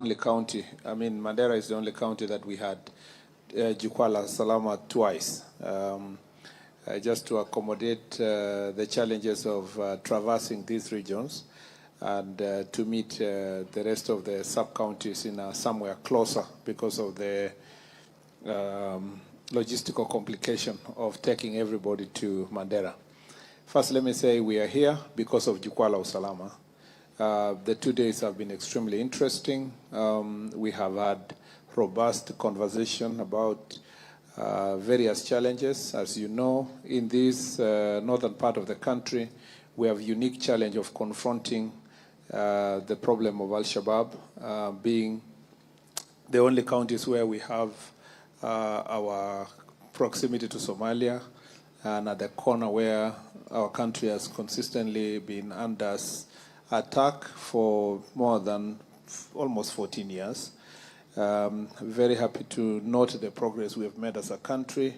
only county. I mean, Mandera is the only county that we had Jukwaa La Usalama twice, just to accommodate the challenges of traversing these regions and to meet the rest of the sub-counties in somewhere closer because of the logistical complication of taking everybody to Mandera. First, let me say we are here because of Jukwaa La Usalama. The 2 days have been extremely interesting. We have had robust conversation about various challenges. As you know, in this northern part of the country, we have a unique challenge of confronting the problem of Al-Shabaab, being the only counties where we have our proximity to Somalia, and at the corner where our country has consistently been under attack for more than almost 14 years. Very happy to note the progress we have made as a country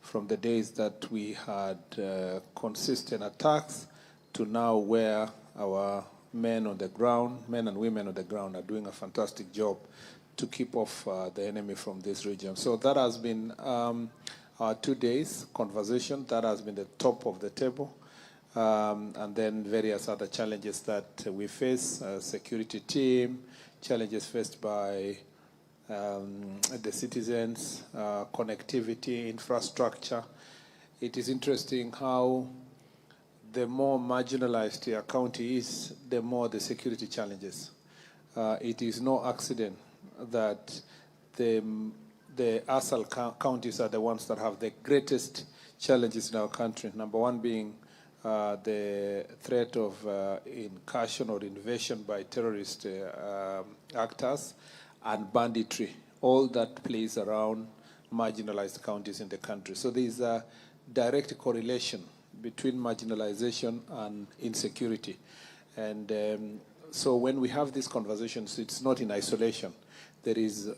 from the days that we had consistent attacks to now where our men on the ground, men and women on the ground are doing a fantastic job to keep off the enemy from this region. So that has been our 2 days conversation. That has been the top of the table. And then various other challenges that we face, security team, challenges faced by the citizens, connectivity, infrastructure. It is interesting how the more marginalized your county is, the more the security challenges. It is no accident that the ASAL counties are the ones that have the greatest challenges in our country. Number one being the threat of incursion or invasion by terrorist actors and banditry, all that plays around marginalized counties in the country. So there is a direct correlation between marginalization and insecurity. And so when we have these conversations, it's not in isolation. There is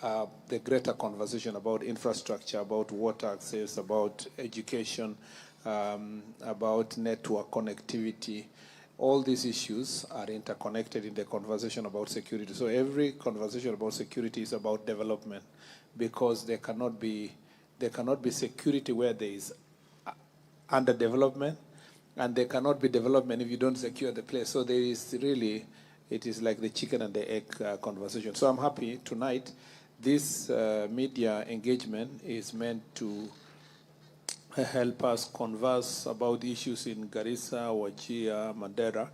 the greater conversation about infrastructure, about water access, about education, about network connectivity. All these issues are interconnected in the conversation about security. So every conversation about security is about development, because there cannot be security where there is underdevelopment, and there cannot be development if you don't secure the place. So there is really, it is like the chicken and the egg conversation. So I'm happy tonight. This media engagement is meant to help us converse about issues in Garissa, Wajir, Mandera,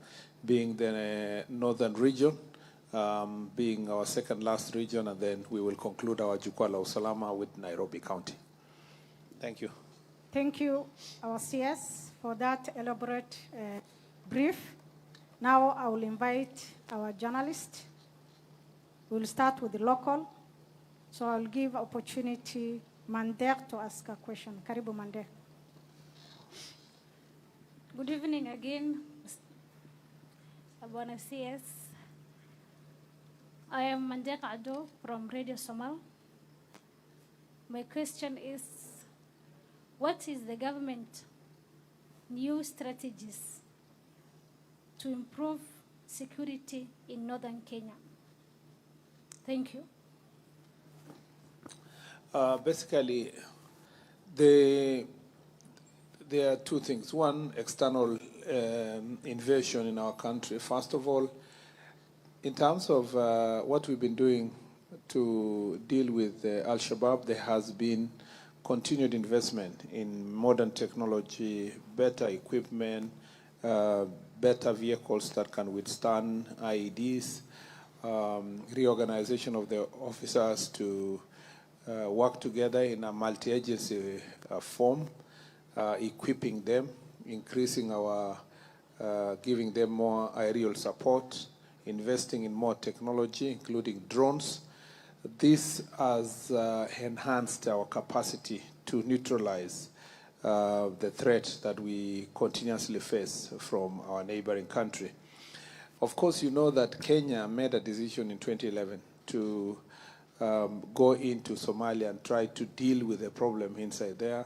being the northern region, being our second last region, and then we will conclude our Jukwaa La Usalama with Nairobi County. Thank you. Thank you, our CS, for that elaborate brief. Now I will invite our journalist. We'll start with the local. So I'll give opportunity Mander to ask a question. Karibu Mander. Good evening again, Abwana CS. I am Mander Ado from Radio Somal. My question is, what is the government new strategies to improve security in northern Kenya? Thank you. Basically, there are two things. One, external invasion in our country. First of all, in terms of what we've been doing to deal with Al-Shabaab, there has been continued investment in modern technology, better equipment, better vehicles that can withstand IEDs, reorganization of the officers to work together in a multi-agency form, equipping them, increasing our, giving them more aerial support, investing in more technology, including drones. This has enhanced our capacity to neutralize the threat that we continuously face from our neighboring country. Of course, you know that Kenya made a decision in 2011 to go into Somalia and try to deal with the problem inside there.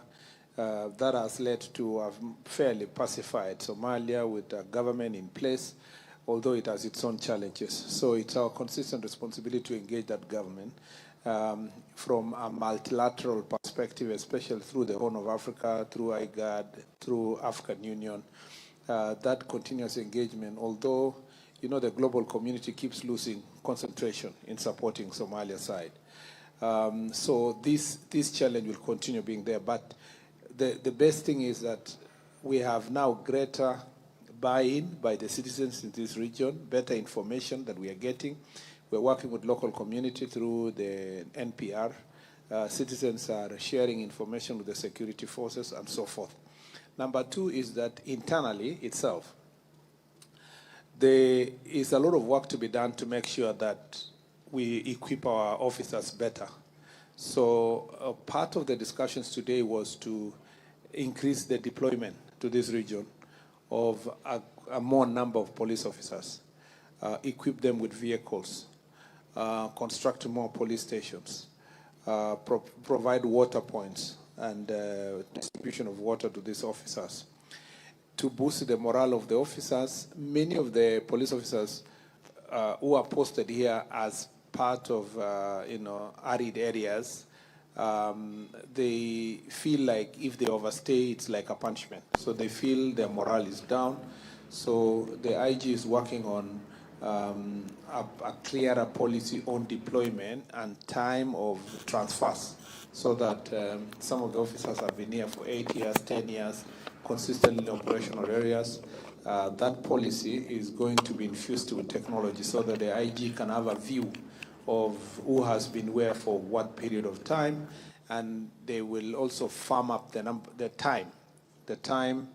That has led to a fairly pacified Somalia with a government in place, although it has its own challenges. So it's our consistent responsibility to engage that government from a multilateral perspective, especially through the Horn of Africa, through IGAD, through African Union. That continuous engagement, although the global community keeps losing concentration in supporting Somalia side. So this challenge will continue being there. But the best thing is that we have now greater buy-in by the citizens in this region, better information that we are getting. We're working with local community through the NPR. Citizens are sharing information with the security forces and so forth. Number two is that internally itself, there is a lot of work to be done to make sure that we equip our officers better. So part of the discussions today was to increase the deployment to this region of a more number of police officers, equip them with vehicles, construct more police stations, provide water points and distribution of water to these officers. To boost the morale of the officers, many of the police officers who are posted here as part of arid areas, they feel like if they overstay, it's like a punishment. So they feel their morale is down. So the IG is working on a clearer policy on deployment and time of transfers, so that some of the officers have been here for 8 years, 10 years, consistently in operational areas. That policy is going to be infused with technology so that the IG can have a view of who has been where for what period of time, and they will also firm up the time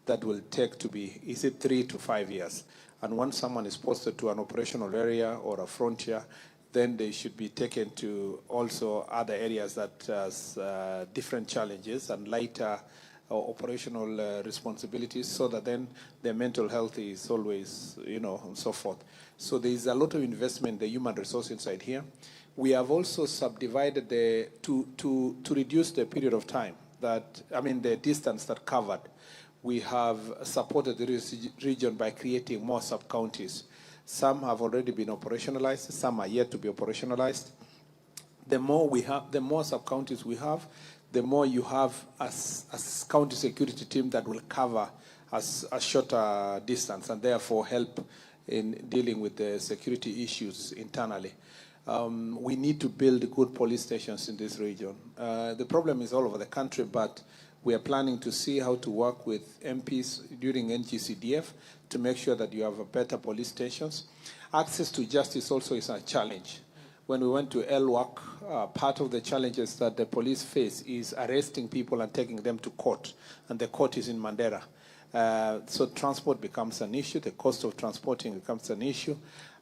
that will take to be, is it 3 to 5 years? And once someone is posted to an operational area or a frontier, then they should be taken to also other areas that has different challenges and lighter operational responsibilities, so that then their mental health is always, and so forth. So there is a lot of investment in the human resource inside here. We have also subdivided to reduce the period of time the distance that covered. We have supported the region by creating more sub-counties. Some have already been operationalized, some are yet to be operationalized. The more sub-counties we have, the more you have a county security team that will cover a shorter distance and therefore help in dealing with the security issues internally. We need to build good police stations in this region. The problem is all over the country, but we are planning to see how to work with MPs during NGCDF to make sure that you have better police stations. Access to justice also is a challenge. When we went to LWAC, part of the challenges that the police face is arresting people and taking them to court, and the court is in Mandera. So transport becomes an issue, the cost of transporting becomes an issue,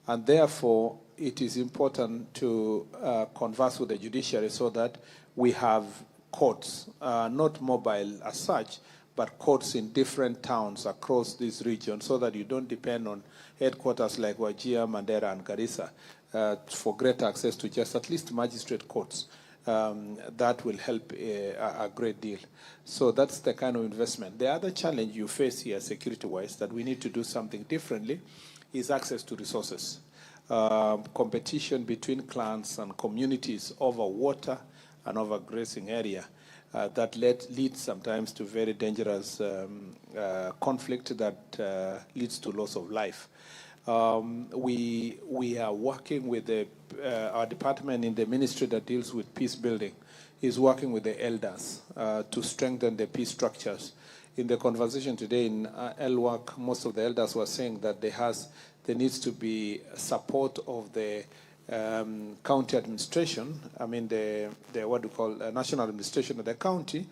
and therefore it is important to converse with the judiciary so that we have courts, not mobile as such, but courts in different towns across this region, so that you don't depend on headquarters like Wajir, Mandera, and Garissa for greater access to just at least magistrate courts. That will help a great deal. So that's the kind of investment. The other challenge you face here, security-wise, that we need to do something differently, is access to resources. Competition between clans and communities over water and over grazing area that leads sometimes to very dangerous conflict that leads to loss of life. We are working with our department in the ministry that deals with peace building, is working with the elders to strengthen the peace structures. In the conversation today in LWAC, most of the elders were saying that there needs to be support of the county administration, the what we call national administration of the county,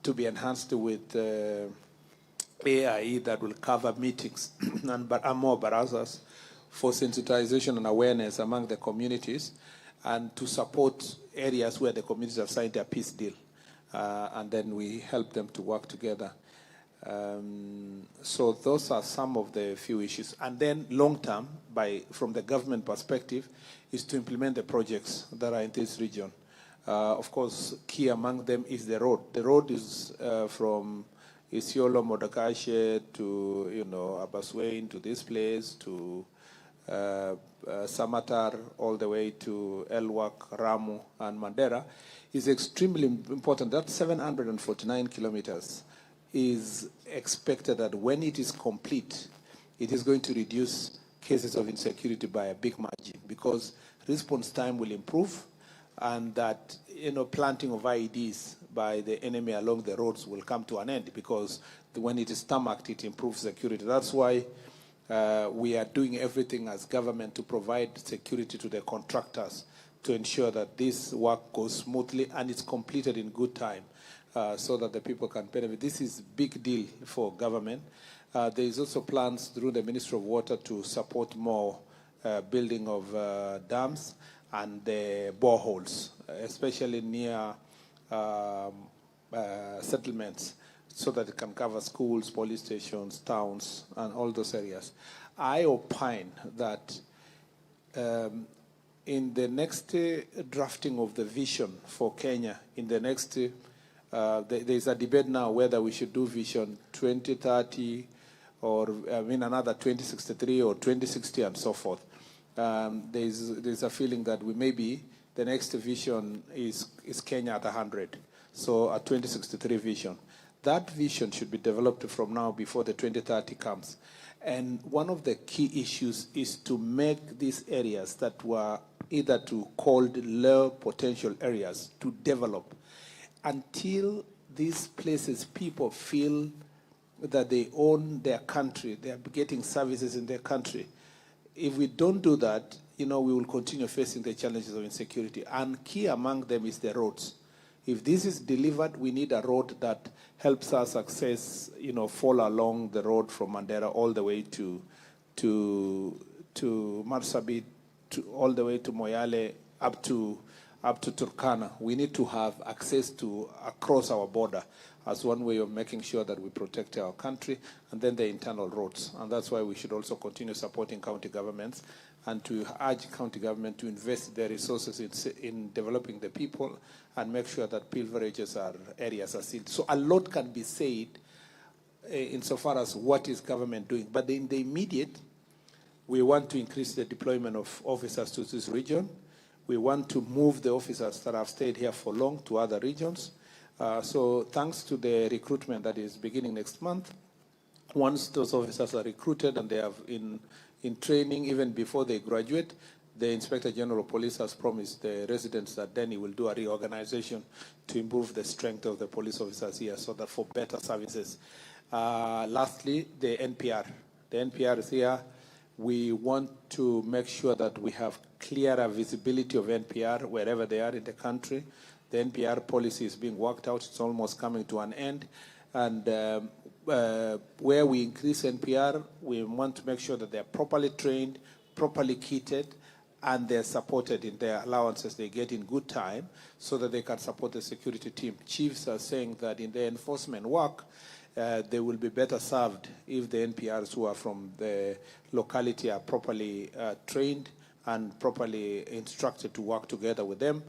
to be enhanced with AIE that will cover meetings and more barazas for sensitization and awareness among the communities, and to support areas where the communities have signed a peace deal. And then we help them to work together. So those are some of the few issues. And then long-term, from the government perspective, is to implement the projects that are in this region. Of course, key among them is the road. The road is from Isiolo, Modakashe, to, Abaswain, to this place, to Samatar, all the way to Elwak, Ramu, and Mandera, is extremely important. That 749 kilometers is expected that when it is complete, it is going to reduce cases of insecurity by a big margin, because response time will improve, and that planting of IEDs by the enemy along the roads will come to an end, because when it is tarmacked, it improves security. That's why we are doing everything as government to provide security to the contractors to ensure that this work goes smoothly and it's completed in good time, so that the people can benefit. This is a big deal for government. There is also plans through the Ministry of Water to support more building of dams and boreholes, especially near settlements, so that it can cover schools, police stations, towns, and all those areas. I opine that in the next drafting of the vision for Kenya, in the next, there's a debate now whether we should do Vision 2030 or another 2063 or 2060 and so forth. There's a feeling that we maybe the next vision is Kenya at 100, so a 2063 vision. That vision should be developed from now before the 2030 comes. And one of the key issues is to make these areas that were either called low potential areas to develop until these places people feel that they own their country, they are getting services in their country. If we don't do that, we will continue facing the challenges of insecurity. And key among them is the roads. If this is delivered, we need a road that helps us access, fall along the road from Mandera all the way to Marsabit, all the way to Moyale, up to Turkana. We need to have access to across our border as one way of making sure that we protect our country, and then the internal roads. And that's why we should also continue supporting county governments and to urge county government to invest their resources in developing the people and make sure that pilferages areas are sealed. So a lot can be said insofar as what is government doing. But in the immediate, we want to increase the deployment of officers to this region. We want to move the officers that have stayed here for long to other regions. So thanks to the recruitment that is beginning next month, once those officers are recruited and they have in training, even before they graduate, the Inspector General of Police has promised the residents that then he will do a reorganization to improve the strength of the police officers here, so that for better services. Lastly, the NPR. The NPR is here. We want to make sure that we have clearer visibility of NPR wherever they are in the country. The NPR policy is being worked out. It's almost coming to an end. And where we increase NPR, we want to make sure that they're properly trained, properly kitted, and they're supported in their allowances they get in good time so that they can support the security team. Chiefs are saying that in the enforcement work, they will be better served if the NPRs who are from the locality are properly trained and properly instructed to work together with them.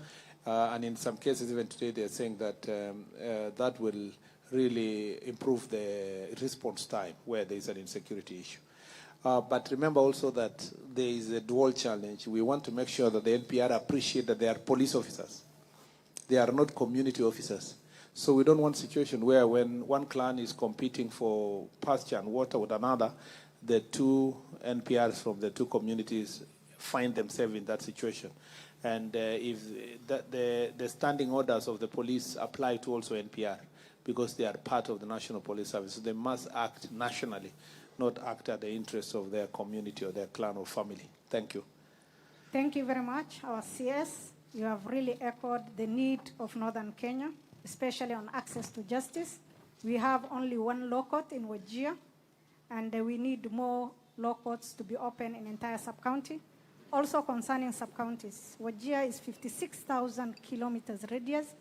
And in some cases, even today, they're saying that that will really improve the response time where there is an insecurity issue. But remember also that there is a dual challenge. We want to make sure that the NPR appreciate that they are police officers. They are not community officers. So we don't want a situation where when one clan is competing for pasture and water with another, the two NPRs from the two communities find themselves in that situation. And if the standing orders of the police apply to also NPR, because they are part of the National Police Service, so they must act nationally, not act at the interests of their community or their clan or family. Thank you. Thank you very much, our CS. You have really echoed the need of Northern Kenya, especially on access to justice. We have only one law court in Wajir, and we need more law courts to be open in entire sub-county. Also concerning sub-counties, Wajir is 56,000 kilometers radius,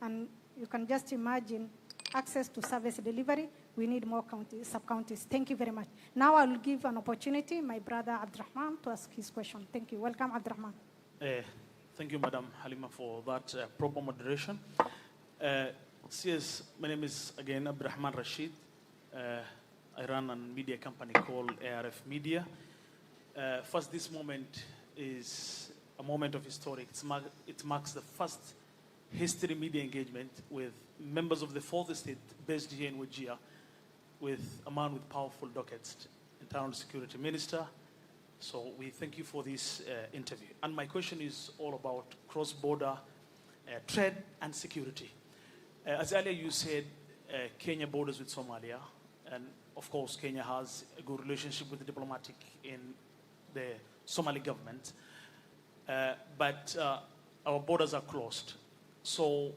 and you can just imagine access to service delivery. We need more sub-counties. Thank you very much. Now I will give an opportunity my brother Abdurrahman to ask his question. Thank you. Welcome, Abdurrahman. Thank you, Madam Halima, for that proper moderation. CS, my name is again Abdurrahman Rashid. I run a media company called ARF Media. First, this moment is a moment of historic. It marks the first history media engagement with members of the fourth estate based here in Wajir, with a man with powerful dockets, Internal Security Minister. So we thank you for this interview. And my question is all about cross-border trade and security. As earlier you said, Kenya borders with Somalia, and of course Kenya has a good relationship with the diplomatic in the Somali government, but our borders are closed. So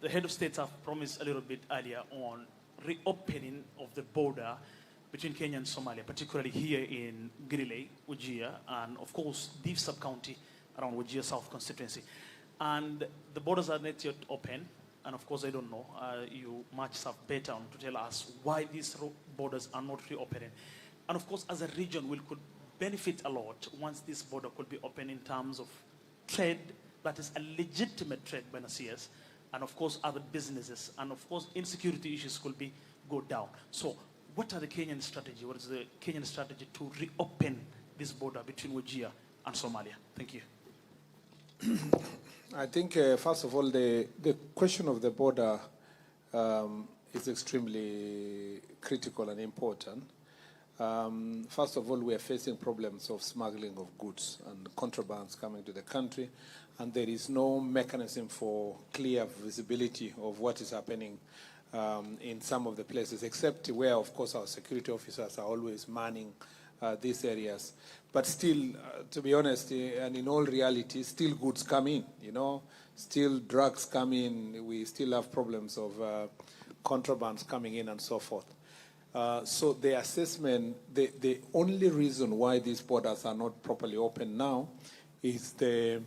the head of states have promised a little bit earlier on reopening of the border between Kenya and Somalia, particularly here in Griley, Wajir, and of course, Deep sub-county around Wajir South constituency. And the borders are not yet open, and of course, I don't know, you much have better on to tell us why these borders are not reopening. And of course, as a region, we could benefit a lot once this border could be open in terms of trade, that is a legitimate trade by Nasias, and of course, other businesses, and of course, insecurity issues could be go down. So what are the Kenyan strategy? What is the Kenyan strategy to reopen this border between Wajir and Somalia? Thank you. I think, first of all, the question of the border is extremely critical and important. First of all, we are facing problems of smuggling of goods and contrabands coming to the country, and there is no mechanism for clear visibility of what is happening in some of the places, except where, of course, our security officers are always manning these areas. But still, to be honest, and in all reality, still goods come in, you know, still drugs come in. We still have problems of contrabands coming in and so forth. So the assessment, the only reason why these borders are not properly open now is a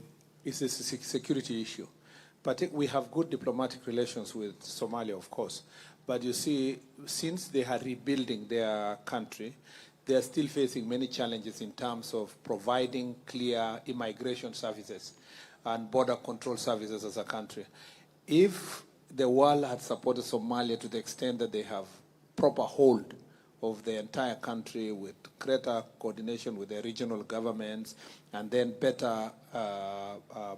security issue. But we have good diplomatic relations with Somalia, of course. But you see, since they are rebuilding their country, they are still facing many challenges in terms of providing clear immigration services and border control services as a country. If the world had supported Somalia to the extent that they have proper hold of the entire country with greater coordination with the regional governments and then better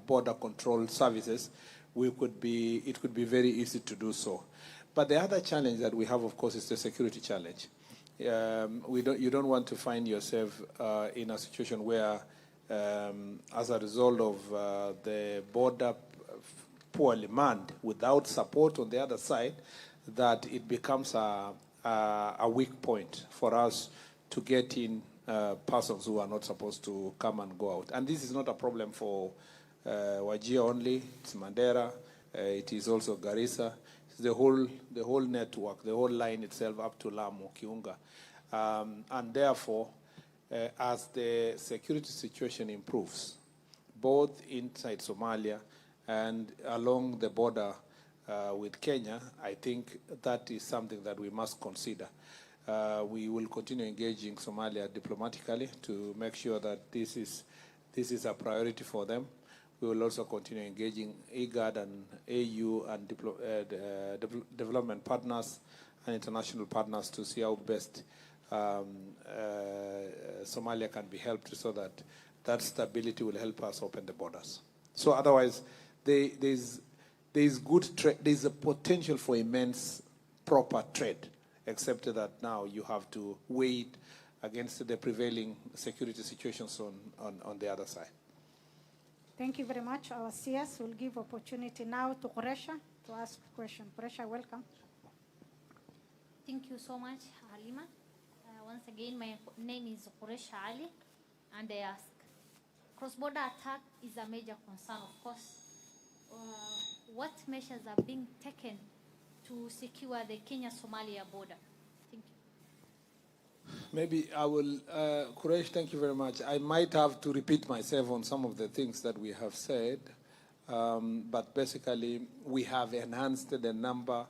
border control services, it could be very easy to do so. But the other challenge that we have, of course, is the security challenge. You don't want to find yourself in a situation where, as a result of the border poorly manned, without support on the other side, that it becomes a weak point for us to get in persons who are not supposed to come and go out. And this is not a problem for Wajir only. It's Mandera. It is also Garissa. It's the whole network, the whole line itself up to Lamu, Kiunga. And therefore, as the security situation improves, both inside Somalia and along the border with Kenya, I think that is something that we must consider. We will continue engaging Somalia diplomatically to make sure that this is a priority for them. We will also continue engaging IGAD and AU and development partners and international partners to see how best Somalia can be helped so that that stability will help us open the borders. So otherwise, there's a potential for immense proper trade, except that now you have to weigh it against the prevailing security situations on the other side. Thank you very much. Our CS will give opportunity now to Quresha to ask question. Quresha, welcome. Thank you so much, Halima. Once again, my name is Quresha Ali, and I ask, cross-border attack is a major concern, of course. What measures are being taken to secure the Kenya-Somalia border? Thank you. Maybe I will, Quresh, thank you very much. I might have to repeat myself on some of the things that we have said, but basically we have enhanced the number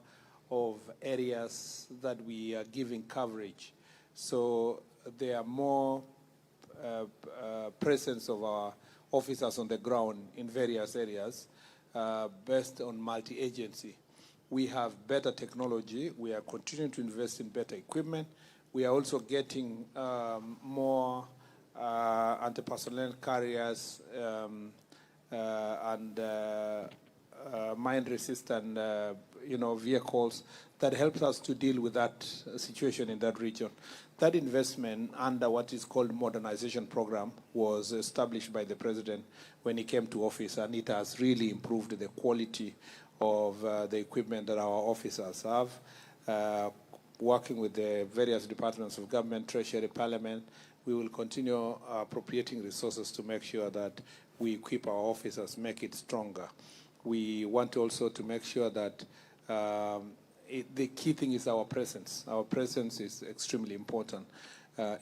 of areas that we are giving coverage. So there are more presence of our officers on the ground in various areas based on multi-agency. We have better technology. We are continuing to invest in better equipment. We are also getting more anti-personnel carriers and mine-resistant, vehicles that helps us to deal with that situation in that region. That investment under what is called modernization program was established by the president when he came to office, and it has really improved the quality of the equipment that our officers have. Working with the various departments of government, Treasury, Parliament, we will continue appropriating resources to make sure that we equip our officers, make it stronger. We want also to make sure that the key thing is our presence. Our presence is extremely important,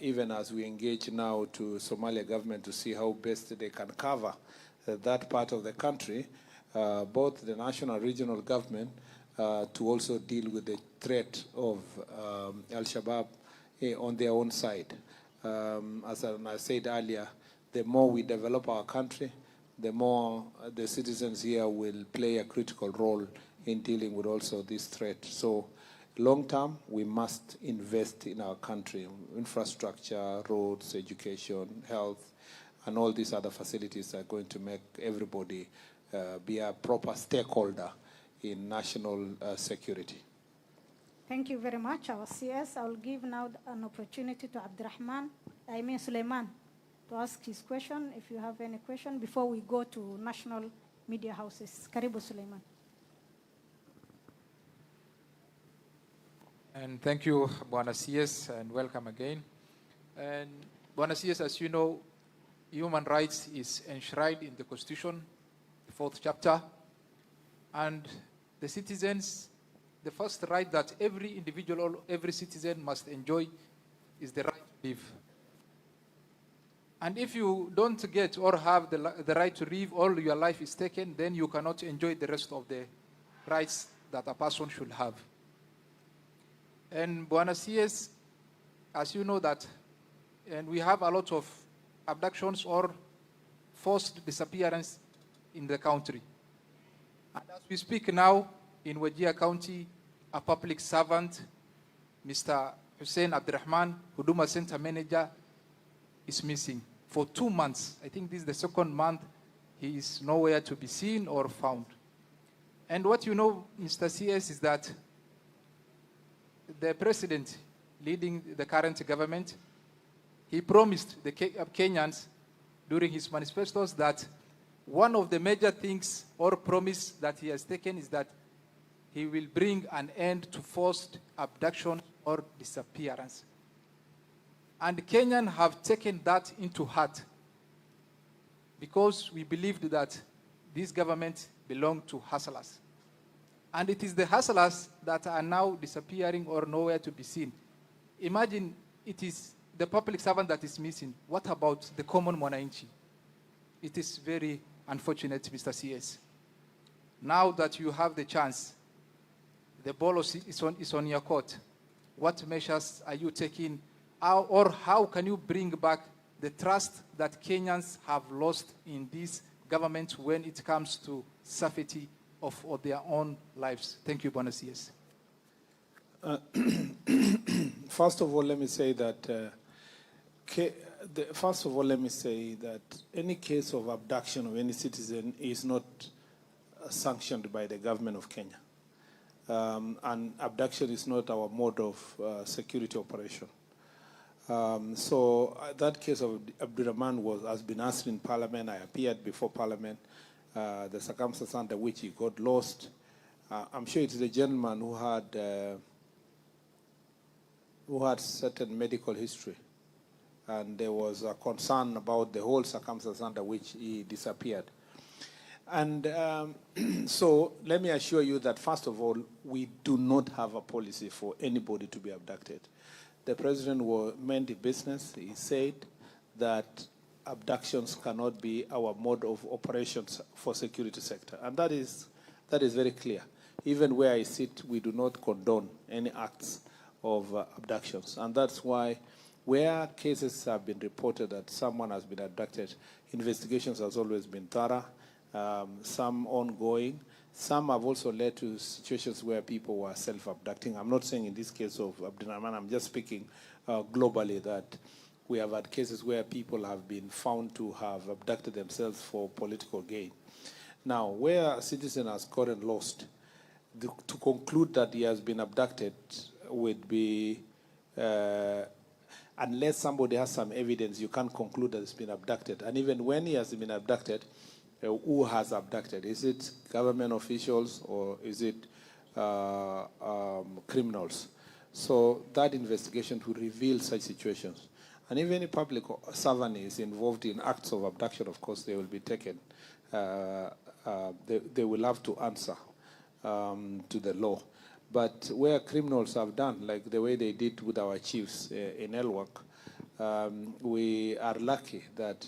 even as we engage now to Somalia government to see how best they can cover that part of the country, both the national and regional government, to also deal with the threat of Al-Shabaab on their own side. As I said earlier, the more we develop our country, the more the citizens here will play a critical role in dealing with also this threat. So long term, we must invest in our country, infrastructure, roads, education, health, and all these other facilities are going to make everybody be a proper stakeholder in national security. Thank you very much, our CS. I will give now an opportunity to Suleiman, to ask his question, if you have any question, before we go to national media houses. Karibu, Suleiman. And thank you, Bwana CS, and welcome again. And Bwana CS, as you know, human rights is enshrined in the Constitution, the 4th chapter, and the citizens, the first right that every individual or every citizen must enjoy is the right to live. And if you don't get or have the right to live, all your life is taken, then you cannot enjoy the rest of the rights that a person should have. And Bwana CS, as you know that, and we have a lot of abductions or forced disappearance in the country. And as we speak now, in Wajir County, a public servant, Mr. Hussein Abdurrahman, Huduma Center Manager, is missing for 2 months. I think this is the 2nd month he is nowhere to be seen or found. And what you know, Mr. CS, is that the president leading the current government, he promised the Kenyans during his manifestos that one of the major things or promise that he has taken is that he will bring an end to forced abduction or disappearance. And Kenyans have taken that into heart because we believed that this government belonged to hustlers. And it is the hustlers that are now disappearing or nowhere to be seen. Imagine it is the public servant that is missing. What about the common mwananchi? It is very unfortunate, Mr. CS. Now that you have the chance, the ball is on your court. What measures are you taking, or how can you bring back the trust that Kenyans have lost in this government when it comes to safety of their own lives? Thank you, Bwana CS. First of all, let me say that any case of abduction of any citizen is not sanctioned by the government of Kenya. And abduction is not our mode of security operation. So that case of Abdurrahman has been asked in Parliament. I appeared before Parliament. The circumstances under which he got lost. I'm sure it is a gentleman who had certain medical history, and there was a concern about the whole circumstances under which he disappeared. And so let me assure you that, first of all, we do not have a policy for anybody to be abducted. The president meant the business. He said that abductions cannot be our mode of operations for security sector. And that is very clear. Even where I sit, we do not condone any acts of abductions. And that's why where cases have been reported that someone has been abducted, investigations has always been thorough, some ongoing, Some have also led to situations where people were self-abducting. I'm not saying in this case of Abdurrahman, I'm just speaking globally that we have had cases where people have been found to have abducted themselves for political gain. Now, where a citizen has gotten lost, to conclude that he has been abducted would be, unless somebody has some evidence, you can't conclude that he's been abducted. And even when he has been abducted, who has abducted? Is it government officials or is it criminals? So that investigation will reveal such situations. And if any public servant is involved in acts of abduction, of course, they will be taken. They will have to answer to the law. But where criminals have done, like the way they did with our chiefs in Elwak, we are lucky that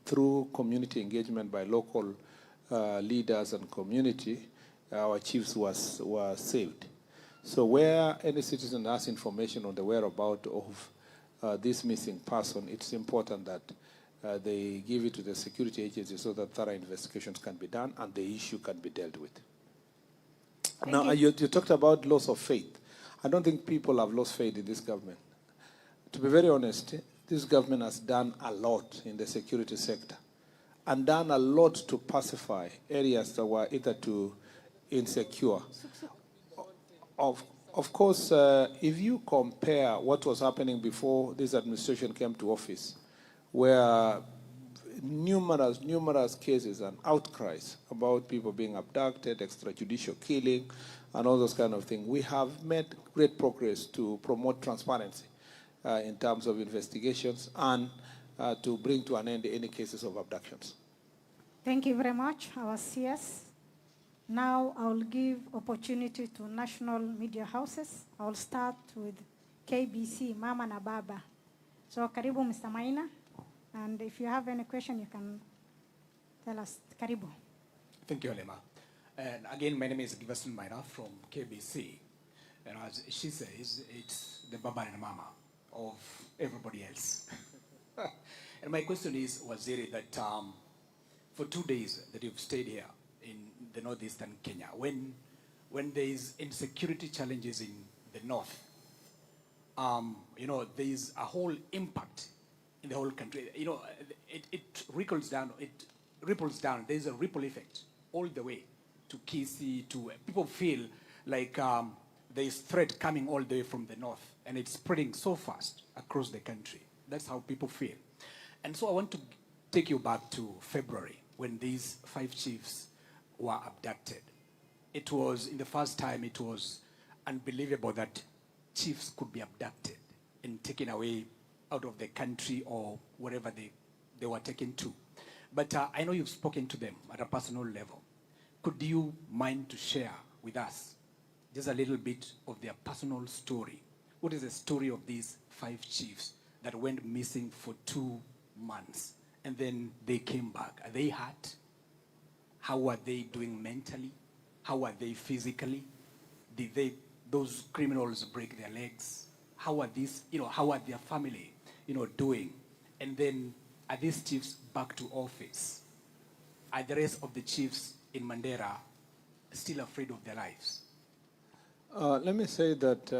through community engagement by local leaders and community, our chiefs were saved. So where any citizen has information on the whereabouts of this missing person, it's important that they give it to the security agency so that thorough investigations can be done and the issue can be dealt with. Now, you talked about loss of faith. I don't think people have lost faith in this government. To be very honest, this government has done a lot in the security sector and done a lot to pacify areas that were either too insecure. Of course, if you compare what was happening before this administration came to office, where numerous cases and outcries about people being abducted, extrajudicial killing, and all those kind of things, we have made great progress to promote transparency in terms of investigations and to bring to an end any cases of abductions. Thank you very much, our CS. Now I will give opportunity to national media houses. I will start with KBC, Mama na Baba. So karibu Mr. Maina, and if you have any question, you can tell us. Karibu. Thank you, Olema. And again, my name is Giverson Maina from KBC. And as she says, it's the Baba and Mama of everybody else. And my question is, Waziri, that for 2 days that you've stayed here in the northeastern Kenya, when there is insecurity challenges in the north, there is a whole impact in the whole country. It ripples down. There is a ripple effect all the way to Kisii. People feel like there is threat coming all the way from the north, and it's spreading so fast across the country. That's how people feel. And so I want to take you back to February when these 5 chiefs were abducted. It was, in the first time, it was unbelievable that chiefs could be abducted and taken away out of the country or wherever they were taken to. But I know you've spoken to them at a personal level. Could you mind to share with us just a little bit of their personal story? What is the story of these 5 chiefs that went missing for 2 months and then they came back? Are they hurt? How are they doing mentally? How are they physically? Did those criminals break their legs? How are their family, doing? And then are these chiefs back to office? Are the rest of the chiefs in Mandera still afraid of their lives? Let me say that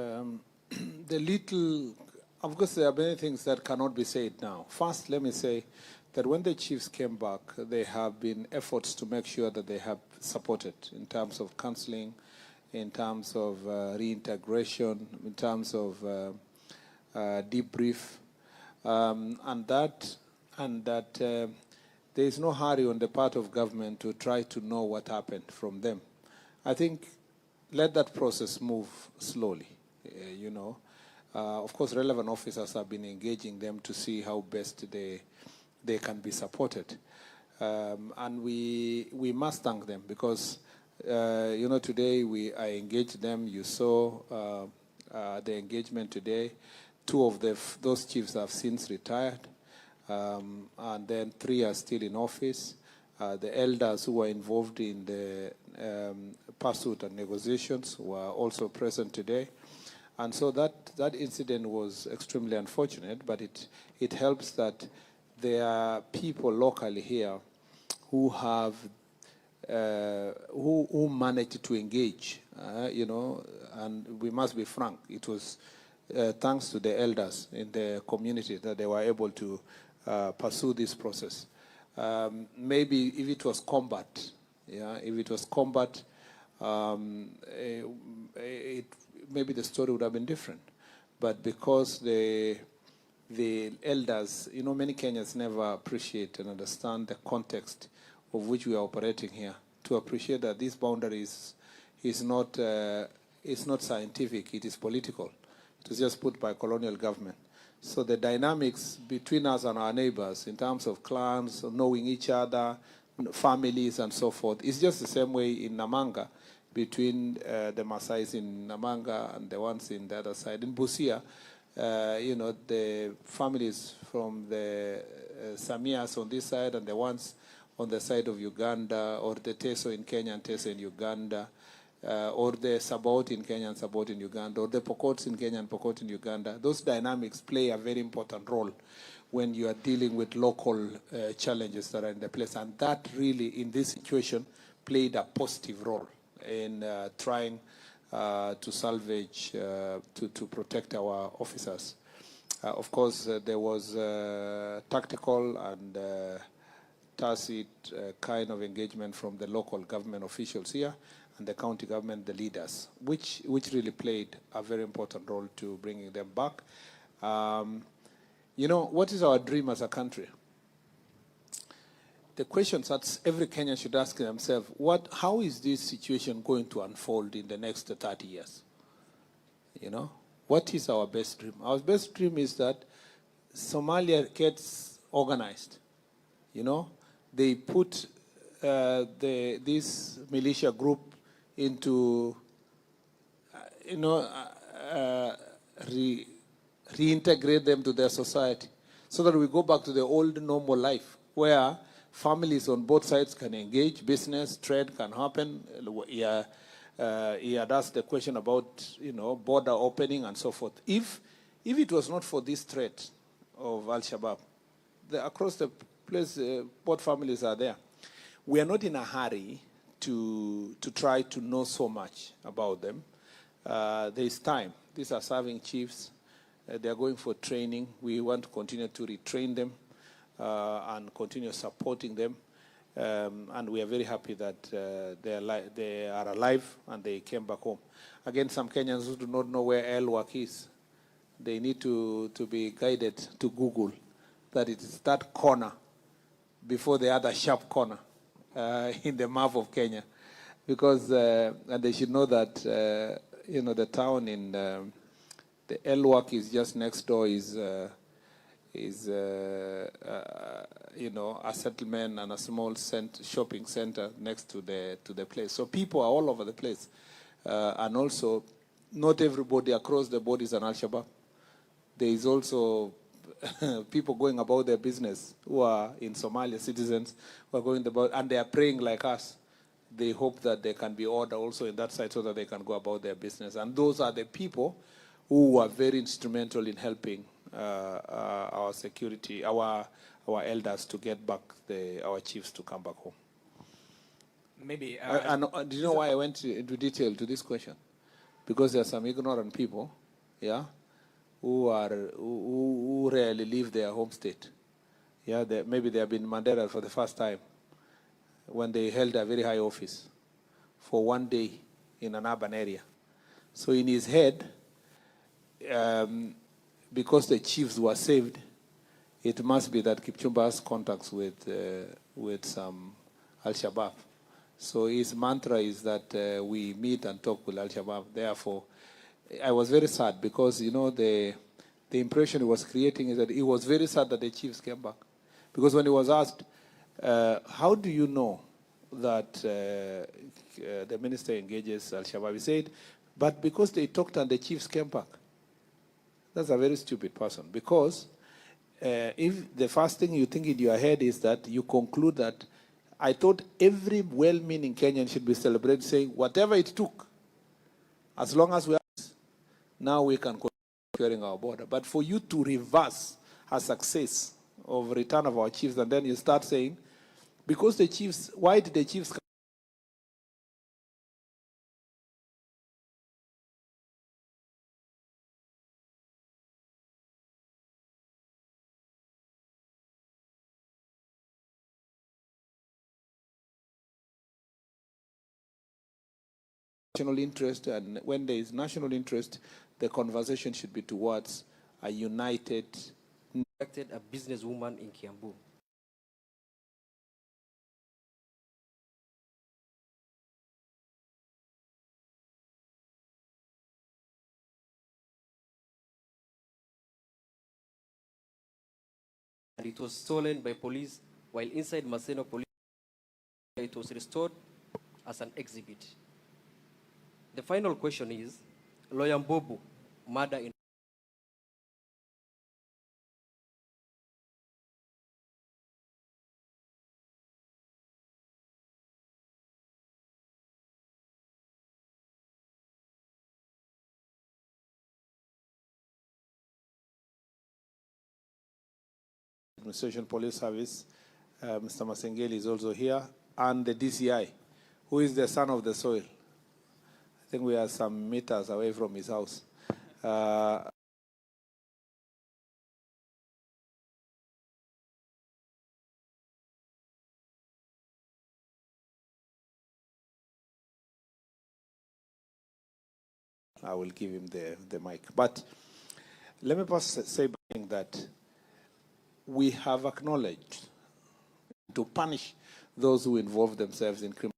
of course, there are many things that cannot be said now. First, let me say that when the chiefs came back, there have been efforts to make sure that they have supported in terms of counseling, in terms of reintegration, in terms of debrief, and that there is no hurry on the part of government to try to know what happened from them. I think let that process move slowly, Of course, relevant officers have been engaging them to see how best they can be supported. And we must thank them because, today I engaged them. You saw the engagement today. 2 of those chiefs have since retired, and then 3 are still in office. The elders who were involved in the pursuit and negotiations were also present today. And so that incident was extremely unfortunate, but it helps that there are people locally here who have who managed to engage, you know, and we must be frank, it was thanks to the elders in the community that they were able to pursue this process. Maybe if it was combat, if it was combat, maybe the story would have been different. But because the elders, you know, many Kenyans never appreciate and understand the context of which we are operating here, to appreciate that this boundary is not scientific, it is political. It was just put by colonial government. So the dynamics between us and our neighbors in terms of clans, knowing each other, families and so forth, is just the same way in Namanga between the Maasais in Namanga and the ones in the other side. In Busia, you know, the families from the Samias on this side and the ones on the side of Uganda, or the Teso in Kenya and Teso in Uganda, or the Sabaot in Kenya and Sabaot in Uganda, or the Pokots in Kenya and Pokot in Uganda. Those dynamics play a very important role when you are dealing with local challenges that are in the place. And that really, in this situation, played a positive role in trying to salvage, to protect our officers. Of course, there was tactical and tacit kind of engagement from the local government officials here and the county government, the leaders, which really played a very important role to bringing them back. You know, what is our dream as a country? The questions that every Kenyan should ask themselves, how is this situation going to unfold in the next 30 years? You know, what is our best dream? Our best dream is that Somalia gets organized. You know, they put this militia group into, you know, reintegrate them to their society so that we go back to the old normal life where families on both sides can engage, business, trade can happen. He had asked the question about, you know, border opening and so forth. If it was not for this threat of Al-Shabaab, across the place, both families are there. We are not in a hurry to try to know so much about them. There is time. These are serving chiefs. They are going for training. We want to continue to retrain them and continue supporting them. And we are very happy that they are alive and they came back home. Again, some Kenyans who do not know where El-Wak is, they need to be guided to Google that it is that corner before the other sharp corner in the map of Kenya. Because, and they should know that, you know, the town in the El-Wak is just next door is you know, a settlement and a small shopping center next to the place. So people are all over the place. And also, not everybody across the board is an Al-Shabaab. There is also people going about their business who are in Somalia, citizens who are going about, and they are praying like us. They hope that there can be order also in that side so that they can go about their business. And those are the people who are very instrumental in helping our security, our elders to get back our chiefs to come back home. Maybe. Do you know why I went into detail to this question? Because there are some ignorant people, yeah, who rarely leave their home state. Yeah, maybe they have been in Mandela for the first time when they held a very high office for one day in an urban area. So in his head, because the chiefs were saved, it must be that Kipchumba has contacts with some Al-Shabaab. So his mantra is that we meet and talk with Al-Shabaab. Therefore, I was very sad because, you know, the impression he was creating is that he was very sad that the chiefs came back. Because when he was asked, how do you know that the minister engages Al-Shabaab, he said, but because they talked and the chiefs came back. That's a very stupid person. Because if the first thing you think in your head is that you conclude that I thought every well-meaning Kenyan should be celebrated saying, whatever it took, as long as we are, now we can continue securing our border. But for you to reverse a success of return of our chiefs, and then you start saying, because the chiefs, why did the chiefs come? national interest, and when there is national interest, the conversation should be towards a united. A businesswoman in Kiambu. And it was stolen by police while inside Maseno police. It was restored as an exhibit. The final question is, Lawyer Mbobu, murder in Administration Police Service, Mr. Masengeli is also here, and the DCI, who is the son of the soil. I think we are some meters away from his house. I will give him the mic. But let me first say that we have acknowledged to punish those who involve themselves in criminal.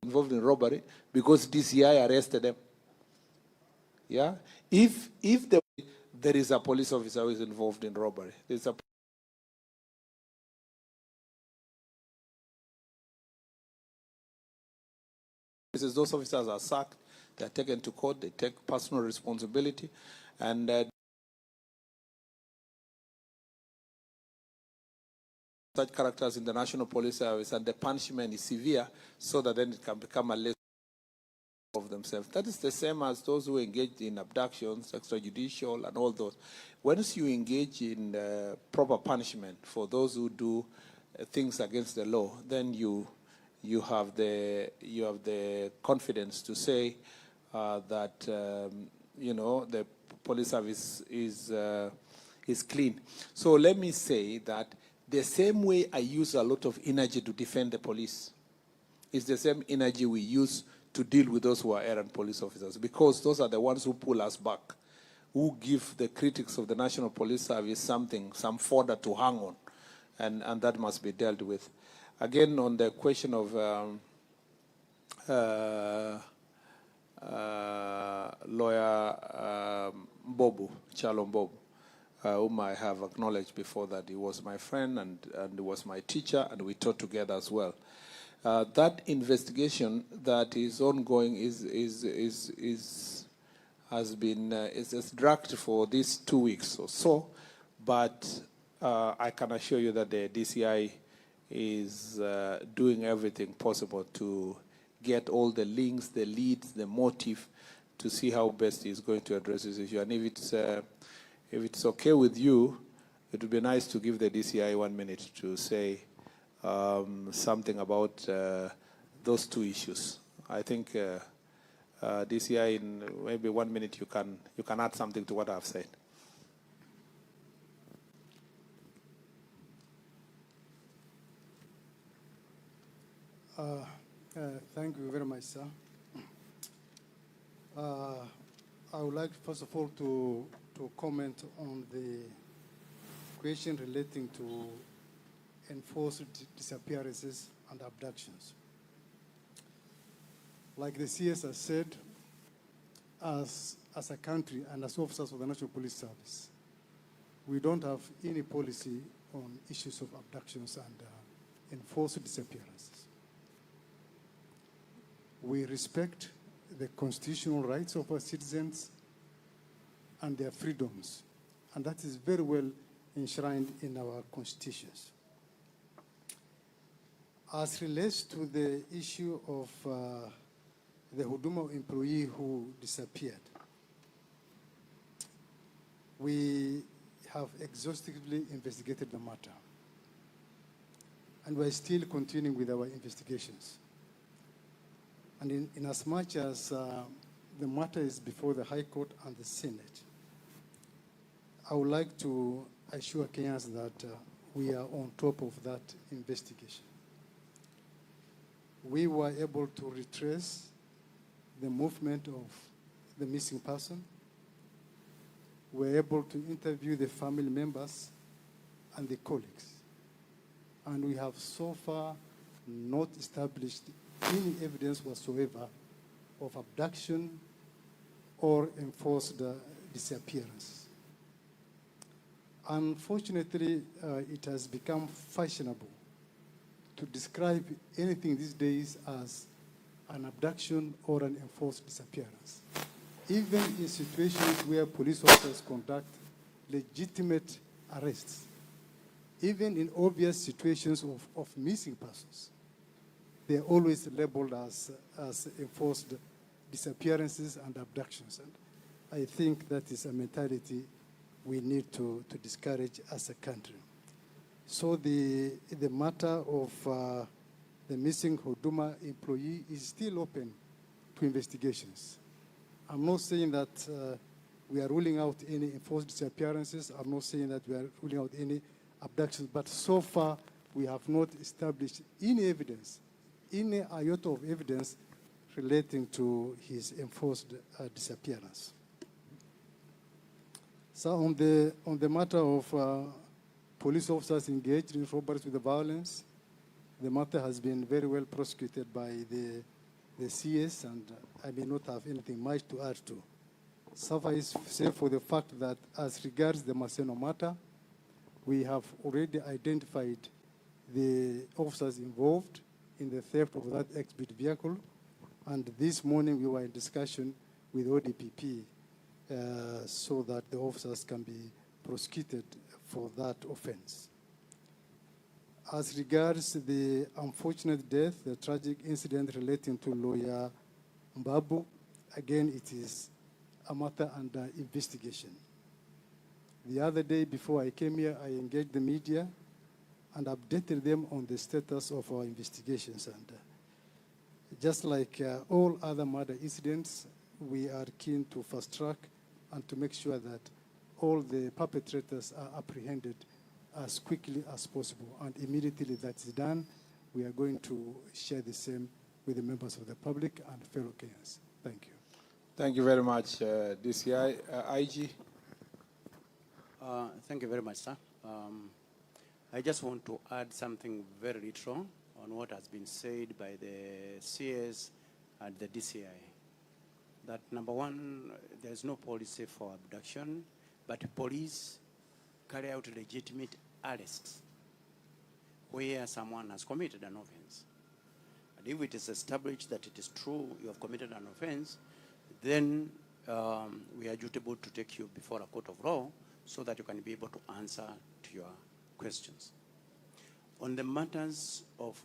Involved in robbery because DCI arrested them. Yeah, if there is a police officer who is involved in robbery, there's a those officers are sacked, they are taken to court, they take personal responsibility, and such characters in the National Police Service, and the punishment is severe, so that then it can become a less of themselves. That is the same as those who engage in abductions, extrajudicial, and all those. Once you engage in proper punishment for those who do things against the law, then you have the confidence to say that you know, the police service is clean. So let me say that the same way I use a lot of energy to defend the police is the same energy we use to deal with those who are errant police officers, because those are the ones who pull us back, who give the critics of the National Police Service some fodder to hang on, and that must be dealt with. Again, on the question of lawyer Mbobu, Charlo Mbobu, whom I have acknowledged before that he was my friend and he was my teacher, and we taught together as well. That investigation that is ongoing has been dragged for these 2 weeks or so, but I can assure you that the DCI is doing everything possible to get all the links, the leads, the motive, to see how best he's going to address this issue. And if it's okay with you, it would be nice to give the DCI 1 minute to say something about those two issues. I think DCI, in maybe 1 minute, you can add something to what I've said. Thank you very much, sir. I would like, first of all, to comment on the question relating to enforced disappearances and abductions. Like the CS has said, as a country and as officers of the National Police Service, we don't have any policy on issues of abductions and enforced disappearances. We respect the constitutional rights of our citizens and their freedoms, and that is very well enshrined in our constitutions. As relates to the issue of the Huduma employee who disappeared, we have exhaustively investigated the matter, and we're still continuing with our investigations. And in as much as the matter is before the High Court and the Senate. I would like to assure Kenyans that we are on top of that investigation. We were able to retrace the movement of the missing person. We were able to interview the family members and the colleagues. And we have so far not established any evidence whatsoever of abduction or enforced disappearance. Unfortunately, it has become fashionable to describe anything these days as an abduction or an enforced disappearance. Even in situations where police officers conduct legitimate arrests, even in obvious situations of missing persons, they are always labeled as enforced disappearances and abductions. And I think that is a mentality we need to discourage as a country. So the matter of the missing Huduma employee is still open to investigations. I'm not saying that we are ruling out any enforced disappearances. I'm not saying that we are ruling out any abductions, but so far we have not established any evidence, any iota of evidence relating to his enforced disappearance. So on the matter of police officers engaged in robberies with violence, the matter has been very well prosecuted by the CS, and I may not have anything much to add to. Suffice to say for the fact that as regards the Maseno matter, we have already identified the officers involved in the theft of that exhibit vehicle, and this morning we were in discussion with ODPP so that the officers can be prosecuted for that offense. As regards the unfortunate death, the tragic incident relating to lawyer Mbabu, again, it is a matter under investigation. The other day before I came here, I engaged the media and updated them on the status of our investigations. And just like all other murder incidents, we are keen to fast track and to make sure that all the perpetrators are apprehended as quickly as possible. And immediately that's done, we are going to share the same with the members of the public and fellow Kenyans. Thank you. Thank you very much, DCI. IG? Thank you very much, sir. I just want to add something very literal on what has been said by the CS and the DCI. That number one, there's no policy for abduction, but police carry out legitimate arrests where someone has committed an offense. And if it is established that it is true you have committed an offense, then we are due to take you before a court of law so that you can be able to answer to your questions. On the matters of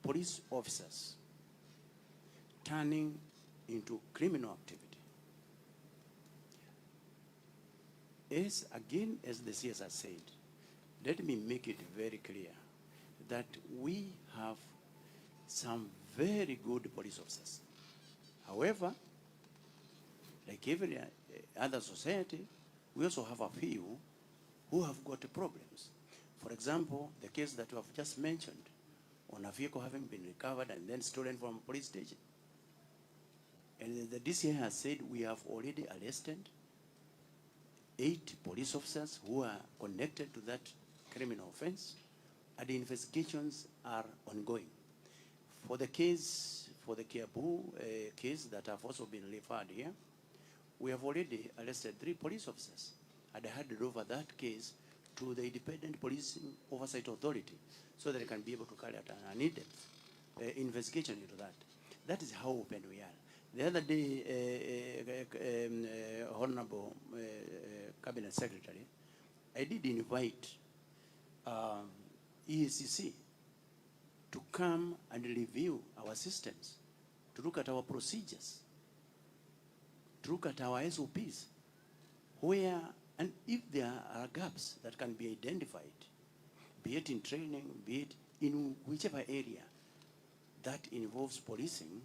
police officers turning into criminal activity, as the CS has said, let me make it very clear that we have some very good police officers. However, like every other society, we also have a few who have got problems. For example, the case that you have just mentioned on a vehicle having been recovered and then stolen from a police station. And the DCI has said we have already arrested 8 police officers who are connected to that criminal offense, and the investigations are ongoing. For the case, for the Kiabu case that have also been referred here, we have already arrested 3 police officers and handed over that case to the Independent Policing Oversight Authority so that they can be able to carry out an in-depth investigation into that. That is how open we are. The other day, Honorable Cabinet Secretary, I did invite EACC to come and review our systems, to look at our procedures, to look at our SOPs, where, and if there are gaps that can be identified, be it in training, be it in whichever area that involves policing,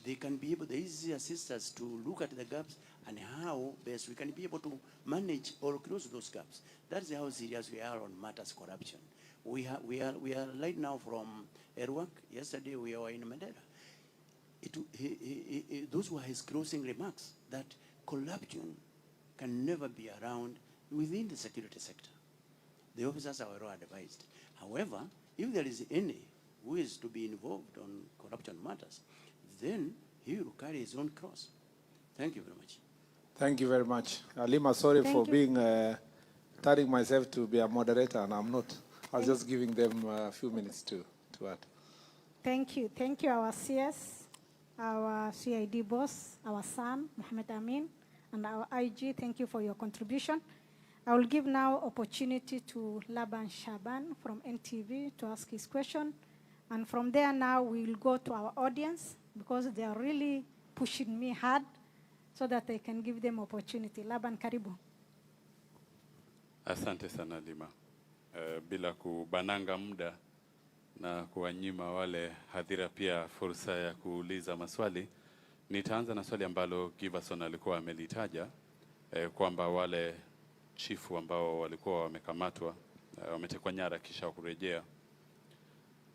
they can be able, they assist us to look at the gaps and how best we can be able to manage or close those gaps. That's how serious we are on matters corruption. We are right now from Erwak. Yesterday we were in Mandela. Those were his closing remarks, that corruption can never be around within the security sector. The officers are well advised. However, if there is any who is to be involved on corruption matters, then he will carry his own cross. Thank you very much. Thank you very much. Alima, sorry for being, turning myself to be a moderator, and I'm not. I was just giving them a few minutes to add. Thank you. Thank you, our CS, our CID boss, our son, Mohammed Amin, and our IG. Thank you for your contribution. I will give now opportunity to Laban Shaban from NTV to ask his question. And from there now, we will go to our audience because they are really pushing me hard so that I can give them opportunity. Laban, karibu. Asante sana Lima. Bila kubananga muda na kuwanyima wale hadhira pia fursa ya kuuliza maswali, nitaanza na swali ambalo Giverson alikuwa amelitaja, kwamba wale chifu ambao walikuwa wamekamatwa, wametekwa nyara kisha kurejea.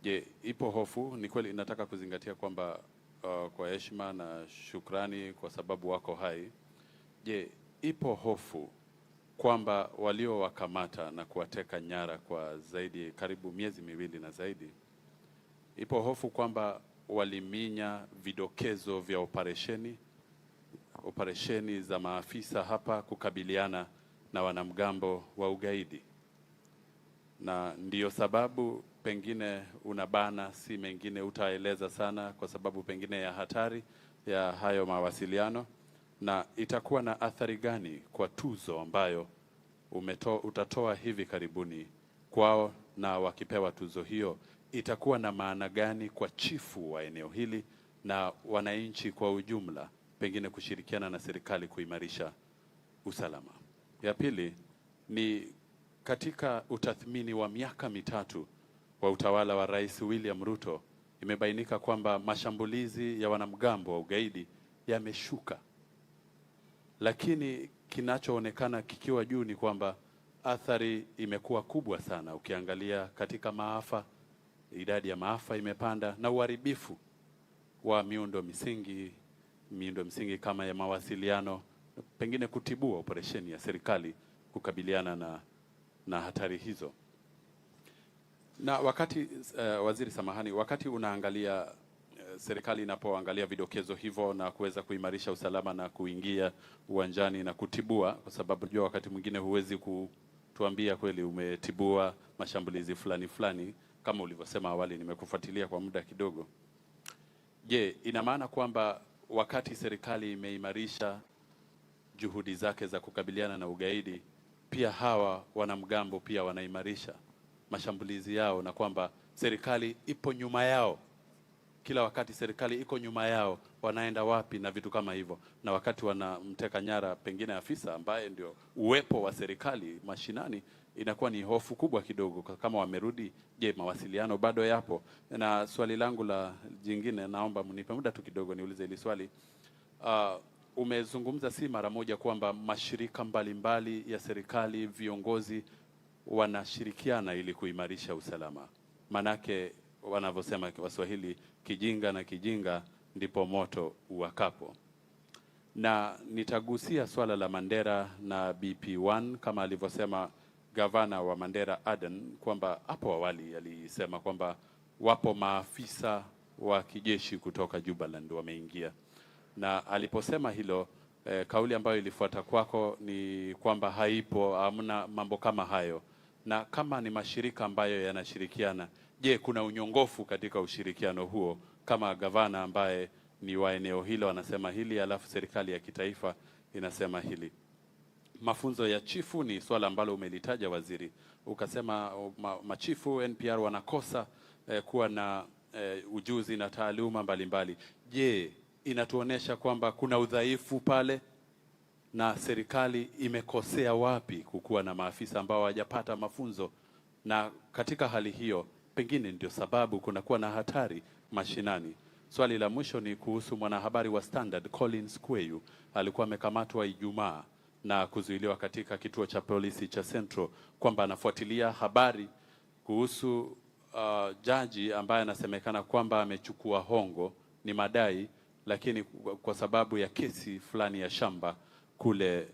Je, ipo hofu? Ni kweli nataka kuzingatia kwamba kwa heshima na shukrani kwa sababu wako hai. Je, ipo hofu kwamba walio wakamata na kuwateka nyara kwa zaidi karibu miezi miwili na zaidi, ipo hofu kwamba waliminya vidokezo vya operesheni za maafisa hapa kukabiliana na wanamgambo wa ugaidi? Na ndiyo sababu pengine unabana, si mengine utaeleza sana kwa sababu pengine ya hatari ya hayo mawasiliano, na itakuwa na athari gani kwa tuzo ambayo utatoa hivi karibuni kwao, na wakipewa tuzo hiyo itakuwa na maana gani kwa chifu wa eneo hili na wananchi kwa ujumla, pengine kushirikiana na serikali kuimarisha usalama? Ya pili ni katika utathmini wa miaka mitatu wa utawala wa Rais William Ruto, imebainika kwamba mashambulizi ya wanamgambo wa ugaidi yameshuka, lakini kinachoonekana kikiwa juu ni kwamba athari imekuwa kubwa sana. Ukiangalia katika maafa, idadi ya maafa imepanda, na uharibifu wa miundo msingi kama ya mawasiliano, pengine kutibua operesheni ya serikali kukabiliana na hatari hizo. Na wakati waziri, samahani, wakati unaangalia serikali inapoangalia vidokezo hivyo na kuweza kuimarisha usalama na kuingia uwanjani na kutibua, kwa sababu jua wakati mwingine huwezi kutuambia kweli umetibua mashambulizi fulani kama ulivyosema awali, nimekufuatilia kwa muda kidogo. Je, ina maana kwamba wakati serikali imeimarisha juhudi zake za kukabiliana na ugaidi, pia hawa wanamgambo pia wanaimarisha mashambulizi yao, na kwamba serikali ipo nyuma yao? Kila wakati serikali iko nyuma yao, wanaenda wapi na vitu kama hivyo, na wakati wanamteka nyara pengine afisa ambaye ndio uwepo wa serikali mashinani, inakuwa ni hofu kubwa kidogo kama wamerudi. Je, mawasiliano bado yapo? Na swali langu la jingine, naomba mnipe muda tu kidogo niulize hili swali. Umezungumza si mara moja kwamba mashirika mbalimbali ya serikali, viongozi wanashirikiana ili kuimarisha usalama. Manake wanavyosema Waswahili, kijinga na kijinga ndipo moto uwakapo. Na nitagusia swala la Mandera na BP1 kama alivyosema gavana wa Mandera Aden, kwamba hapo awali alisema kwamba wapo maafisa wa kijeshi kutoka Jubaland wameingia. Na aliposema hilo, kauli ambayo ilifuata kwako ni kwamba hamna mambo kama hayo. Na kama ni mashirika ambayo yanashirikiana, je, kuna unyongofu katika ushirikiano huo? Kama gavana ambaye ni wa eneo hilo anasema hili, alafu serikali ya kitaifa inasema hili. Mafunzo ya chifu ni swala ambalo umelitaja waziri, ukasema machifu NPR wanakosa kuwa na ujuzi na taaluma mbalimbali. Je, inatuonesha kwamba kuna udhaifu pale, na serikali imekosea wapi kukuwa na maafisa ambao hawajapata mafunzo? Na katika hali hiyo pengine ndio sababu kunakuwa na hatari mashinani. Swali la mwisho ni kuhusu mwanahabari wa Standard Collins Kweyu, alikuwa amekamatwa Ijumaa na kuzuiliwa katika kituo cha polisi cha Central kwamba anafuatilia habari kuhusu jaji ambaye anasemekana kwamba amechukua hongo. Ni madai, lakini kwa sababu ya kesi fulani ya shamba kule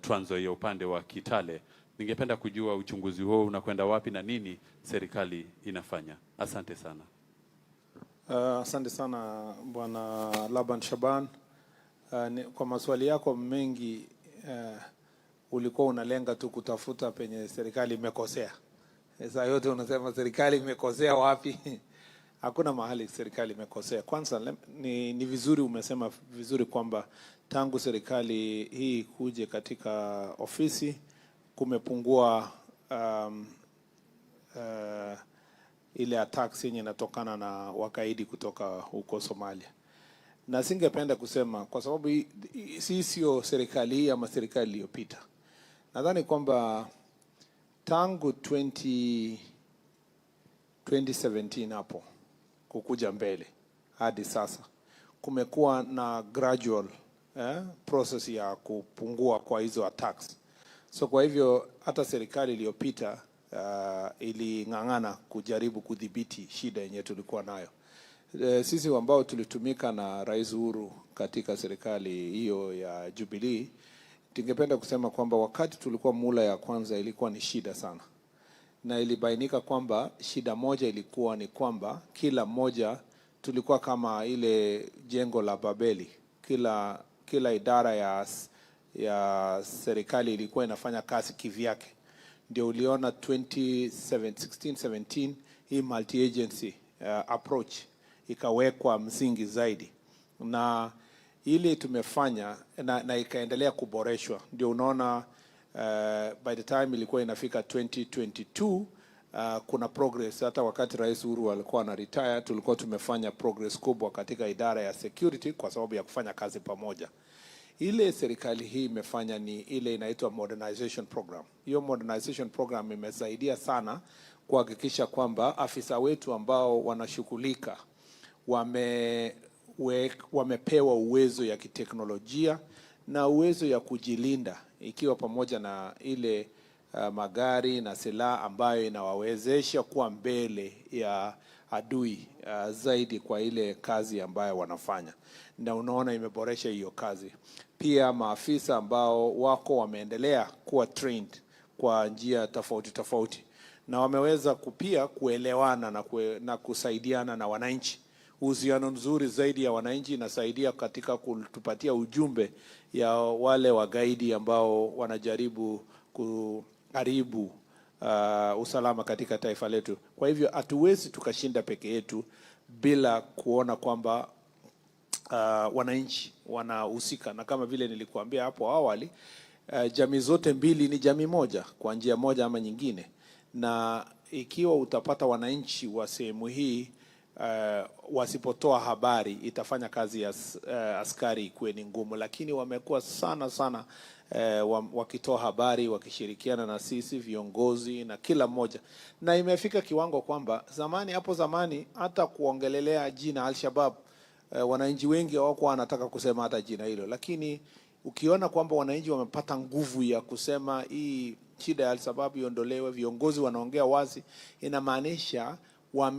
Trans Nzoia upande wa Kitale. Ningependa kujua uchunguzi huo unakwenda wapi na nini serikali inafanya. Asante sana. Asante sana Bwana Laban Shaban. Kwa maswali yako mengi ulikuwa unalenga tu kutafuta penye serikali imekosea. Sasa yote unasema serikali imekosea wapi? Hakuna mahali serikali imekosea. Kwanza ni vizuri umesema vizuri kwamba tangu serikali hii kuje katika ofisi kumepungua ile attacks yenye inatokana na wakaidi kutoka huko Somalia. Na singependa kusema kwa sababu sio serikali hii ama serikali iliyopita. Nadhani kwamba tangu 2017 hapo kukuja mbele hadi sasa kumekuwa na gradual process ya kupungua kwa hizo attacks. So kwa hivyo hata serikali iliyopita iling'ang'ana kujaribu kudhibiti shida yenye tulikuwa nayo. Sisi ambao tulitumika na Rais Uhuru katika serikali hiyo ya Jubilee, tungependa kusema kwamba wakati tulikuwa mula ya kwanza ilikuwa ni shida sana. Na ilibainika kwamba shida moja ilikuwa ni kwamba kila moja tulikuwa kama ile jengo la Babeli. Kila idara ya serikali ilikuwa inafanya kazi kivyake. Ndio uliona 2016-17 hii multi-agency approach ikawekwa msingi zaidi. Na ili tumefanya na ikaendelea kuboreshwa. Ndio unaona by the time ilikuwa inafika 2022 kuna progress. Hata wakati Rais Uhuru alikuwa na retire tulikuwa tumefanya progress kubwa katika idara ya security kwa sababu ya kufanya kazi pamoja. Ile serikali hii imefanya ni ile inaitwa modernization program. Hiyo modernization program imesaidia sana kuhakikisha kwamba afisa wetu ambao wanashughulika wamepewa uwezo ya kiteknolojia na uwezo ya kujilinda, ikiwa pamoja na ile magari na silaha ambayo inawawezesha kuwa mbele ya adui zaidi kwa ile kazi ambayo wanafanya. Na unaona imeboresha hiyo kazi. Pia maafisa ambao wako wameendelea kuwa trained kwa njia tofauti tofauti na wameweza pia kuelewana na kusaidiana na wananchi. Uhusiano nzuri zaidi ya wananchi inasaidia katika kutupatia ujumbe ya wale wagaidi ambao wanajaribu kuharibu usalama katika taifa letu. Kwa hivyo hatuwezi tukashinda peke yetu bila kuona kwamba wananchi wanahusika. Na kama vile nilikuambia hapo awali, jamii zote mbili ni jamii moja kwa njia moja ama nyingine. Na ikiwa utapata wananchi wa sehemu hii wasipotoa habari, itafanya kazi ya askari ikuwe ni ngumu. Lakini wamekuwa sana wakitoa habari, wakishirikiana na sisi viongozi na kila mmoja. Na imefika kiwango kwamba hapo zamani hata kuongelelea jina Al-Shabaab wananchi wengi hawakuwa wanataka kusema hata jina hilo. Lakini ukiona kwamba wananchi wamepata nguvu ya kusema hii shida ya Al-Shabaab iondolewe, viongozi wanaongea wazi, inamaanisha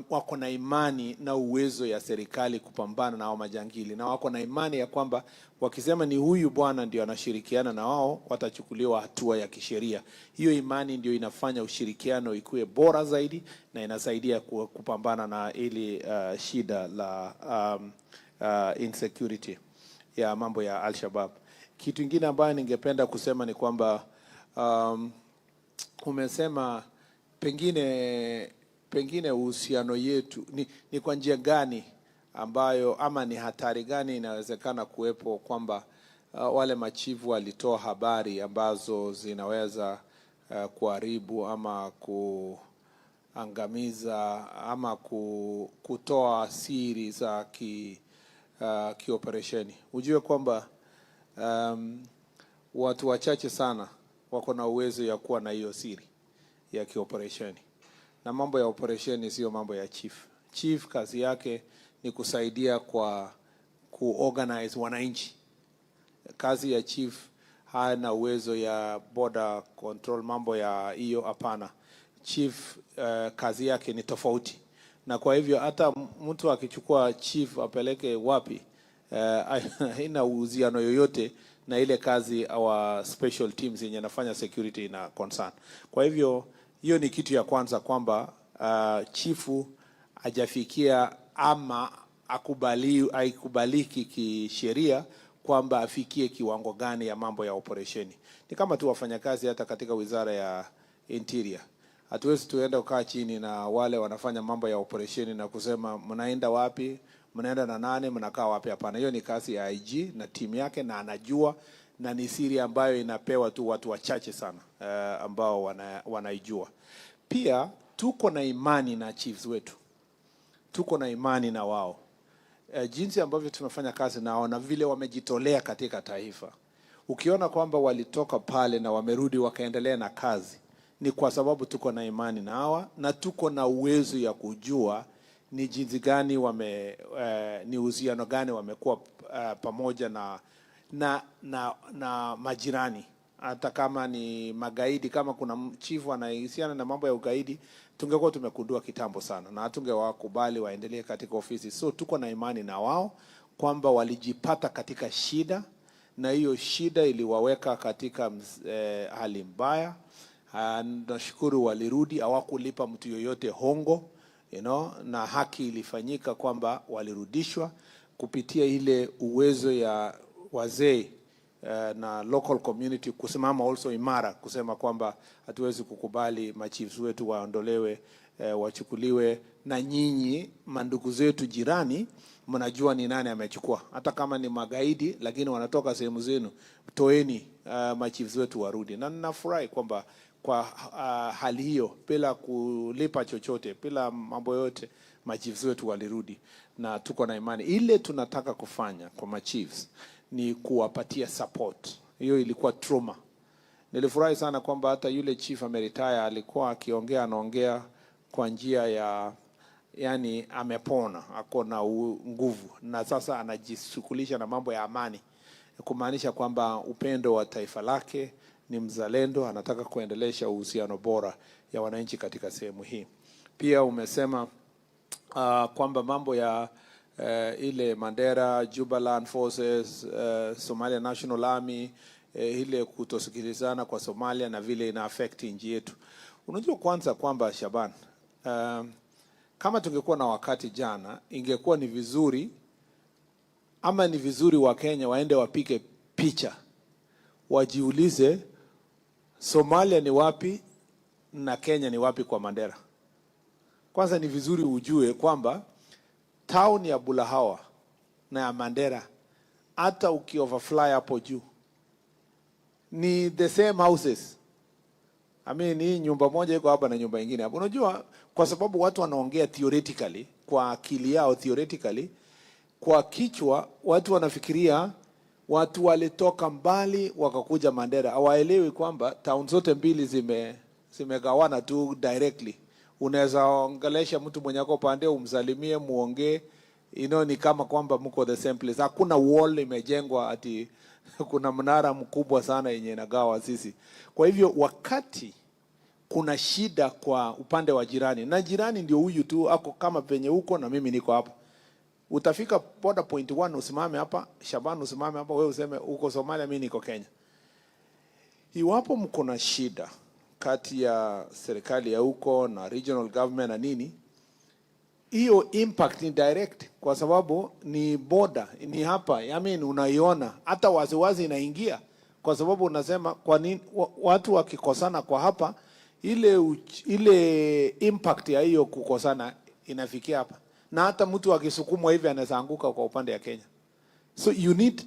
wako na imani na uwezo ya serikali kupambana na hao majangili, na wako na imani ya kwamba wakisema ni huyu bwana ndio anashirikiana na wao, watachukuliwa hatua ya kisheria. Hiyo imani ndio inafanya ushirikiano ikuwe bora zaidi na inasaidia kupambana na ili shida la insecurity ya mambo ya Al-Shabaab. Kitu kingine ambayo ningependa kusema ni kwamba umesema pengine uhusiano yetu ni kwa njia gani ambayo ama ni hatari gani inawezekana kuwepo kwamba wale machifu walitoa habari ambazo zinaweza kuharibu ama kuangamiza ama kutoa siri za kioperesheni. Ujue kwamba watu wachache sana wako na uwezo ya kuwa na hiyo siri ya kioperesheni. Na mambo ya operesheni sio mambo ya chief. Chief kazi yake ni kusaidia kwa kuorganize wananchi. Kazi ya chief hana uwezo ya border control, mambo ya hiyo hapana. Chief kazi yake ni tofauti, na kwa hivyo hata mtu akichukua chief apeleke wapi, haina uhusiano yoyote na ile kazi our special teams yenye nafanya security na concern. Kwa hivyo hiyo ni kitu ya kwanza, kwamba chifu hajafikia ama haikubaliki kisheria kwamba afikie kiwango gani ya mambo ya operesheni. Ni kama tu wafanyakazi hata katika wizara ya interior. Hatuwezi tuenda kukaa chini na wale wanafanya mambo ya operesheni na kusema mnaenda wapi, mnaenda na nani, mnakaa wapi. Hapana, hiyo ni kazi ya IG na timu yake, na anajua, na ni siri ambayo inapewa tu watu wachache sana ambao wanaijua. Pia tuko na imani na chiefs wetu, tuko na imani na wao. Jinsi ambavyo tumefanya kazi nao na vile wamejitolea katika taifa, ukiona kwamba walitoka pale na wamerudi wakaendelea na kazi, ni kwa sababu tuko na imani na hawa, na tuko na uwezo ya kujua ni jinsi gani ni uhusiano gani wamekuwa pamoja na majirani. Hata kama ni magaidi, kama kuna chifu anahusiana na mambo ya ugaidi, tungekuwa tumekundua kitambo sana, na hatungewakubali waendelee katika ofisi. So tuko na imani na wao kwamba walijipata katika shida, na hiyo shida iliwaweka katika hali mbaya. Nashukuru walirudi, hawakulipa mtu yoyote hongo, na haki ilifanyika kwamba walirudishwa kupitia ile uwezo ya wazee na local community kusimama also imara, kusema kwamba hatuwezi kukubali machiefs wetu waondolewe, wachukuliwe, na nyinyi mandugu zetu jirani mnajua ni nani amechukua. Hata kama ni magaidi lakini wanatoka sehemu zenu, toeni machiefs wetu warudi. Na ninafurahi kwamba kwa hali hiyo, bila kulipa chochote, bila mambo yote, machiefs wetu walirudi, na tuko na imani. Ile tunataka kufanya kwa machiefs ni kuwapatia support. Hiyo ilikuwa trauma. Nilifurahi sana kwamba hata yule chief ameretire alikuwa akiongea, anaongea kwa njia ya yani amepona, ako na nguvu, na sasa anajishughulisha na mambo ya amani, kumaanisha kwamba upendo wa taifa lake, ni mzalendo, anataka kuendelesha uhusiano bora ya wananchi katika sehemu hii. Pia umesema kwamba mambo ya ile Mandera, Jubaland Forces, Somalia National Army, ile kutosikilizana kwa Somalia na vile ina affect nchi yetu. Unajua kwanza kwamba Shaban, kama tungekuwa na wakati jana, ingekuwa ni vizuri, ama ni vizuri wa Kenya waende wapike picha, wajiulize Somalia ni wapi na Kenya ni wapi kwa Mandera. Kwanza ni vizuri ujue kwamba town ya Bulahawa na ya Mandera, hata ukioverfly hapo juu, ni the same houses. Hii nyumba moja iko hapa na nyumba nyingine hapo. Unajua, kwa sababu watu wanaongea theoretically, kwa akili yao theoretically, kwa kichwa watu wanafikiria watu walitoka mbali wakakuja Mandera. Hawaelewi kwamba town zote mbili zimegawana tu directly. Unaweza ongelesha mtu mwenye ako pande, umsalimie, muongee, ni kama kwamba mko the same place. Hakuna wall imejengwa ati kuna mnara mkubwa sana yenye inagawa sisi. Kwa hivyo wakati kuna shida kwa upande wa jirani, na jirani ndio huyu tu ako kama penye huko na mimi niko hapa, utafika border point 1 usimame hapa, Shaban usimame hapa, wewe useme uko Somalia, mimi niko Kenya. Iwapo mko na shida kati ya serikali ya huko na regional government na nini, hiyo impact ni direct, kwa sababu ni border, ni hapa. Unaiona hata waziwazi inaingia, kwa sababu unasema kwa nini watu wakikosana kwa hapa, ile impact ya hiyo kukosana inafikia hapa, na hata mtu akisukumwa hivi anaweza anguka kwa upande ya Kenya. So you need,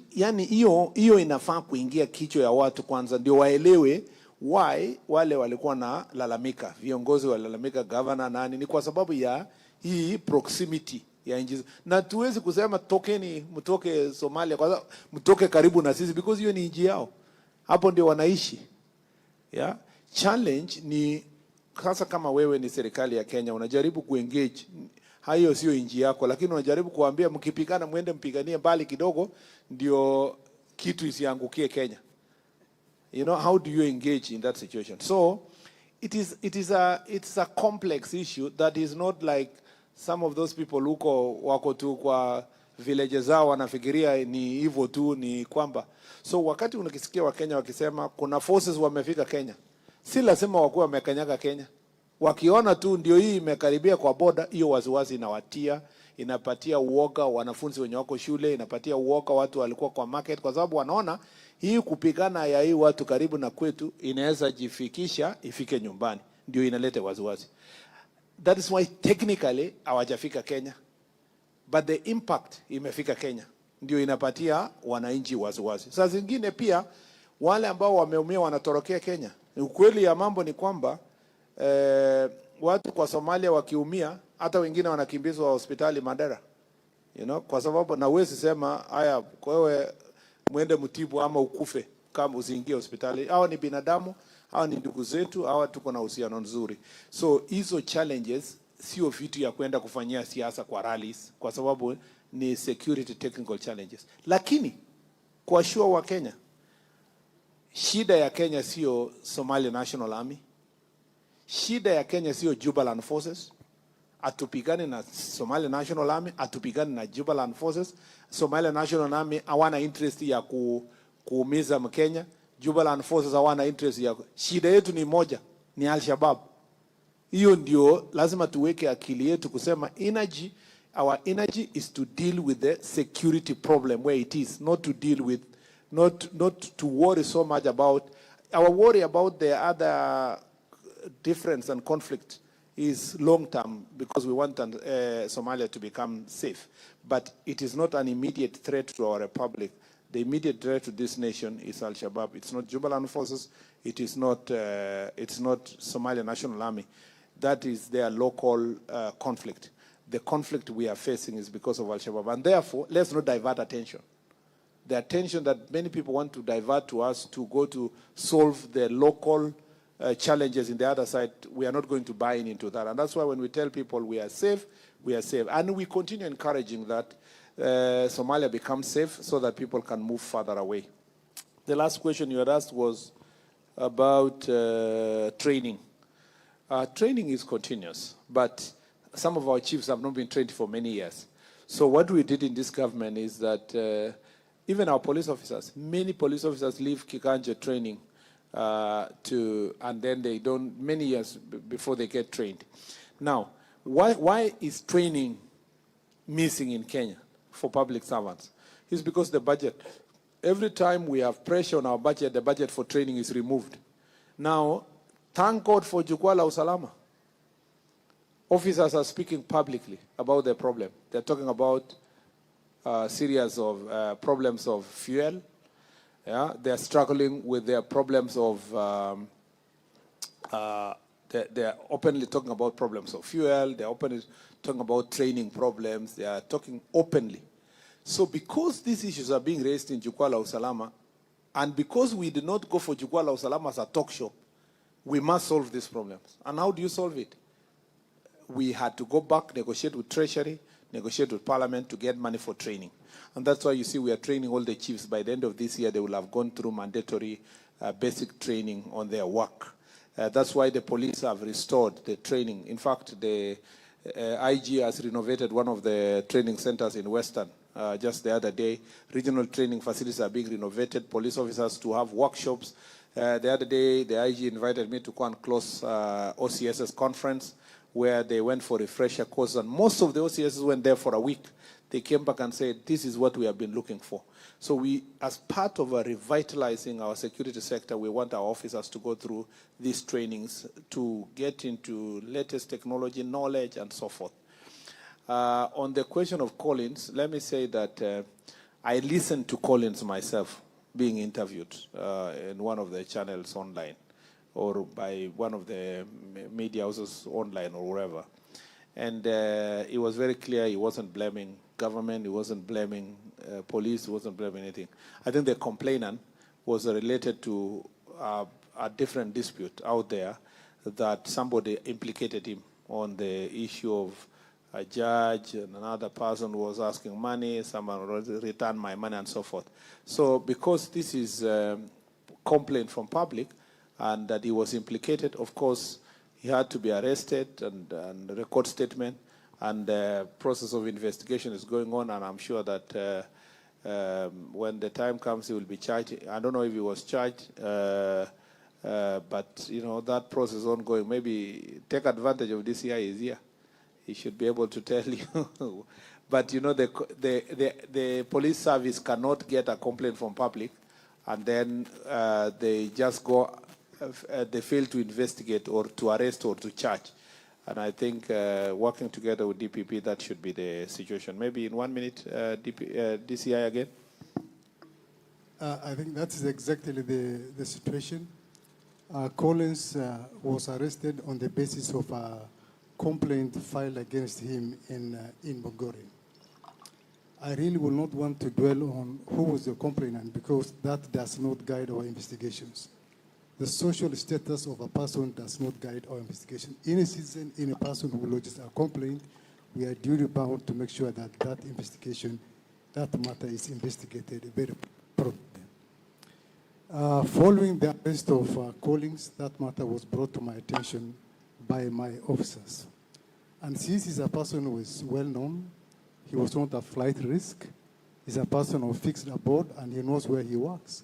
hiyo inafaa kuingia kichwa ya watu kwanza, ndio waelewe why wale walikuwa na lalamika, viongozi walalamika, governor nani, ni kwa sababu ya hii proximity ya nchi. Na tuwezi kusema mtoke Somalia, kwa sababu mtoke karibu na sisi, because hiyo ni nchi yao, hapo ndio wanaishi. Challenge ni sasa, kama wewe ni serikali ya Kenya unajaribu kuengage hayo sio inji yako, lakini unajaribu kuambia mkipigana mwende mpiganie mbali kidogo ndio kitu isiangukie Kenya. You know, how do you engage in that situation? So it's a complex issue that is not like some of those people wako tu kwa villages zao wanafikiria ni hivyo tu, ni kwamba. So wakati unakisikia Wakenya wakisema kuna forces wamefika Kenya, si lazima wakuwa wamekanyaga Kenya. Wakiona tu ndio hii imekaribia kwa boda, hiyo wasiwasi inawatia, inapatia uoga wanafunzi wenye wako shule, inapatia uoga watu walikuwa kwa market, kwa sababu wanaona hii kupigana ya hii watu karibu na kwetu inaweza jifikisha ifike nyumbani, ndio inaleta wasiwasi. That is why technically hawajafika Kenya, but the impact imefika Kenya, ndio inapatia wananchi wasiwasi. Sasa zingine pia wale ambao wameumia wanatorokea Kenya. Ukweli ya mambo ni kwamba watu kwa Somalia wakiumia, hata wengine wanakimbizwa hospitali Mandera, you know, kwa sababu na wewe sema haya wewe mwende mtibu ama ukufe kama usiingie hospitali. Hao ni binadamu, hao ni ndugu zetu, hao tuko na uhusiano nzuri. So hizo challenges sio vitu ya kwenda kufanyia siasa kwa rallies, kwa sababu ni security technical challenges. Lakini kwa sure wa Kenya, shida ya Kenya sio Somali National Army. Shida ya Kenya sio Jubaland Forces. Atupigane na Somali National Army, atupigane na Jubaland Forces. Somali National Army hawana interest ya kuumiza Mkenya. Jubaland Forces hawana interest ya shida yetu ni moja, ni Al-Shabaab. Hiyo ndio lazima tuweke akili yetu kusema our energy is to deal with the security problem where it is, not to deal with, not to worry so much about, our worry about the other difference and conflict is long term because we want Somalia to become safe. But it is not an immediate threat to our republic. The immediate threat to this nation is Al-Shabaab. It's not Jubaland Forces. It's not Somalia National Army. That is their local conflict. The conflict we are facing is because of Al-Shabaab. And therefore, let's not divert attention. The attention that many people want to divert to us to go to solve the local challenges in the other side, we are not going to buy into that. And that's why when we tell people we are safe, we are safe. And we continue encouraging that Somalia becomes safe so that people can move further away. The last question you had asked was about training. Training is continuous, but some of our chiefs have not been trained for many years. So what we did in this government is that even our police officers, many police officers leave Kikanje training and then they don't, many years before they get trained. Now, why is training missing in Kenya for public servants? It's because the budget. Every time we have pressure on our budget, the budget for training is removed. Now, thank God for Jukwaa La Usalama. Officers are speaking publicly about their problem. They're talking about a series of problems of fuel. Yeah, they're struggling with their problems of, they're openly talking about problems of fuel. They're openly talking about training problems. They are talking openly. So because these issues are being raised in Jukwaa La Usalama, and because we did not go for Jukwaa La Usalama as a talk show, we must solve these problems. And how do you solve it? We had to go back, negotiate with Treasury, negotiate with Parliament to get money for training. And that's why you see we are training all the chiefs. By the end of this year, they will have gone through mandatory basic training on their work. That's why the police have restored the training. In fact, the IG has renovated one of the training centers in Western just the other day. Regional training facilities are being renovated, police officers to have workshops. The other day, the IG invited me to go and close OCS's conference where they went for refresher course, and most of the OCSs went there for a week. They came back and said, this is what we have been looking for. So we, as part of revitalizing our security sector, we want our officers to go through these trainings to get into latest technology, knowledge, and so forth. On the question of Collins, let me say that I listened to Collins myself being interviewed in one of the channels online or by one of the media houses online or wherever. And it was very clear he wasn't blaming government, he wasn't blaming police, he wasn't blaming anything. I think the complainant was related to a different dispute out there that somebody implicated him on the issue of a judge, and another person was asking money, someone returned my money, and so forth. So because this is a complaint from public and that he was implicated, of course, he had to be arrested and record statement, and the process of investigation is going on, and I'm sure that when the time comes, he will be charged. I don't know if he was charged, but you know, that process is ongoing. Maybe take advantage of DCI is here. He should be able to tell you. But you know, the police service cannot get a complaint from public, and then they just go, they fail to investigate or to arrest or to charge. And I think working together with DPP, that should be the situation. Maybe in 1 minute, DCI again. I think that's exactly the situation. Collins was arrested on the basis of a complaint filed against him in Bogori. I really will not want to dwell on who was the complainant, because that does not guide our investigations. The social status of a person does not guide our investigation. Any citizen, any person who lodges a complaint, we are duly bound to make sure that that investigation, that matter is investigated very properly. Following the arrest of Collins, that matter was brought to my attention by my officers. And since he's a person who is well known, he was not a flight risk, he's a person who fixed aboard and he knows where he works.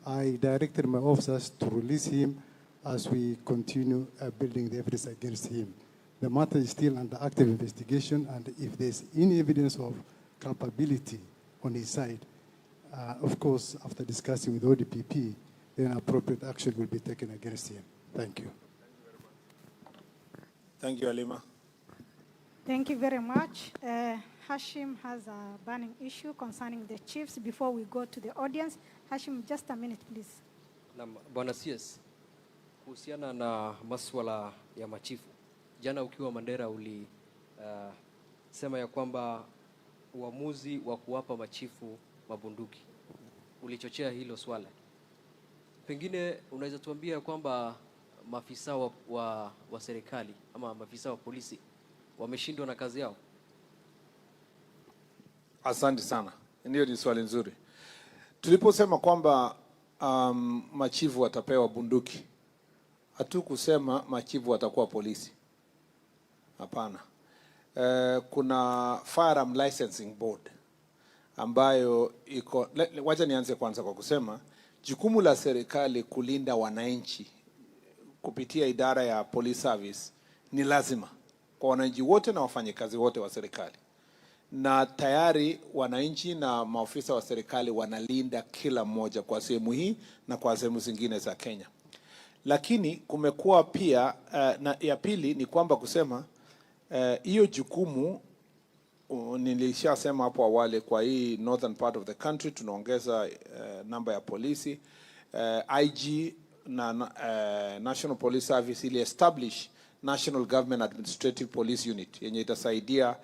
I directed my officers to release him as we continue building the evidence against him. The matter is still under active investigation, and if there's any evidence of culpability on his side, of course, after discussing with ODPP, then appropriate action will be taken against him. Thank you. Thank you, Alima. Thank you very much. Hashim has a burning issue concerning the chiefs. Before we go to the audience, Hashim, just a minute, please. Bwana CS, kuhusiana na masuala ya machifu, jana ukiwa Mandera sema ya kwamba uamuzi wa kuwapa machifu mabunduki ulichochea hilo swala. Pengine unaweza tuambia kwamba maafisa wa serikali ama maafisa wa polisi wameshindwa na kazi yao? Asante sana. Ndio, ni swali nzuri. Tuliposema kwamba machifu watapewa bunduki, hatukusema machifu watakuwa polisi. Hapana. Kuna Firearm Licensing Board ambayo iko, wacha nianze kwanza kwa kusema jukumu la serikali kulinda wananchi kupitia idara ya police service ni lazima kwa wananchi wote na wafanyikazi wote wa serikali. Na tayari wananchi na maofisa wa serikali wanalinda kila mmoja kwa sehemu hii na kwa sehemu zingine za Kenya. Lakini kumekuwa pia na ya pili ni kwamba kusema hiyo jukumu nilishasema hapo awali, kwa hii northern part of the country tunaongeza namba ya polisi. IG na National Police Service ili establish National Government Administrative Police Unit yenye itasaidia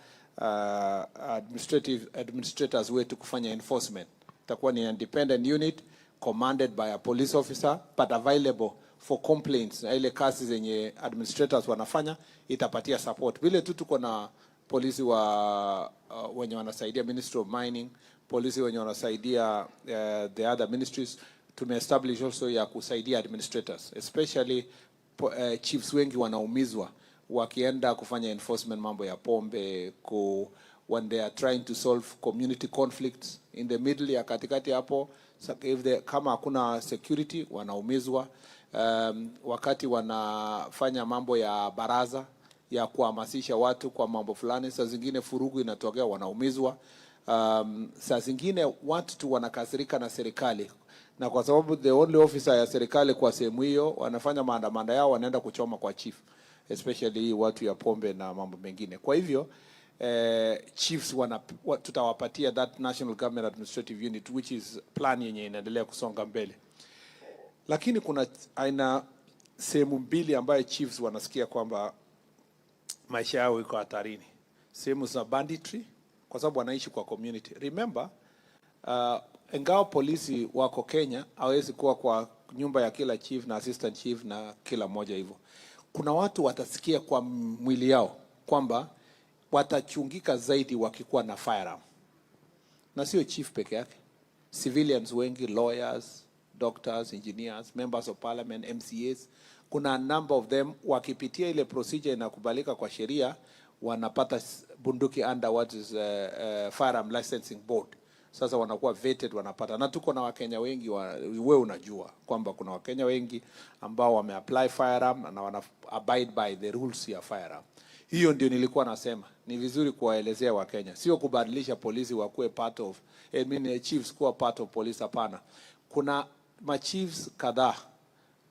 administrators wetu kufanya enforcement. Itakuwa ni independent unit commanded by a police officer but available for complaints. Ile kazi zenye administrators wanafanya itapatia support. Vile tu tuko na polisi wenye wanasaidia Ministry of Mining, polisi wenye wanasaidia the other ministries, tumeestablish also ya kusaidia administrators, especially chiefs wengi wanaumizwa wakienda kufanya enforcement mambo ya pombe, when they are trying to solve community conflicts in the middle ya katikati hapo, kama hakuna security wanaumizwa. Wakati wanafanya mambo ya baraza ya kuhamasisha watu kwa mambo fulani, saa zingine furugu inatokea, wanaumizwa. Saa zingine watu tu wanakasirika na serikali, na kwa sababu the only officer ya serikali kwa sehemu hiyo wanafanya maandamano yao, wanaenda kuchoma kwa chief, especially watu ya pombe na mambo mengine. Kwa hivyo chiefs tutawapatia that National Government Administrative Unit, which is plan yenye inaendelea kusonga mbele. Lakini kuna aina sehemu mbili ambayo chiefs wanasikia kwamba maisha yao iko hatarini. Sehemu za banditry, kwa sababu wanaishi kwa community. Remember, engao polisi wako Kenya, hawezi kuwa kwa nyumba ya kila chief na assistant chief na kila mmoja hivyo. Kuna watu watasikia kwa mwili yao kwamba watachungika zaidi wakikuwa na firearm. Na sio chief peke yake. Civilians wengi, lawyers, doctors, engineers, members of parliament, MCAs, kuna a number of them wakipitia ile procedure inakubalika kwa sheria, wanapata bunduki under what is firearm licensing board. Sasa wanakuwa vetted, wanapata. Na tuko na Wakenya wengi, wewe unajua kwamba kuna Wakenya wengi ambao wameapply firearm na wana abide by the rules ya firearm. Hiyo ndio nilikuwa nasema. Ni vizuri kuwaelezea Wakenya. Sio kubadilisha polisi wakuwe part of, chiefs kuwa part of police, hapana. Kuna machiefs kadhaa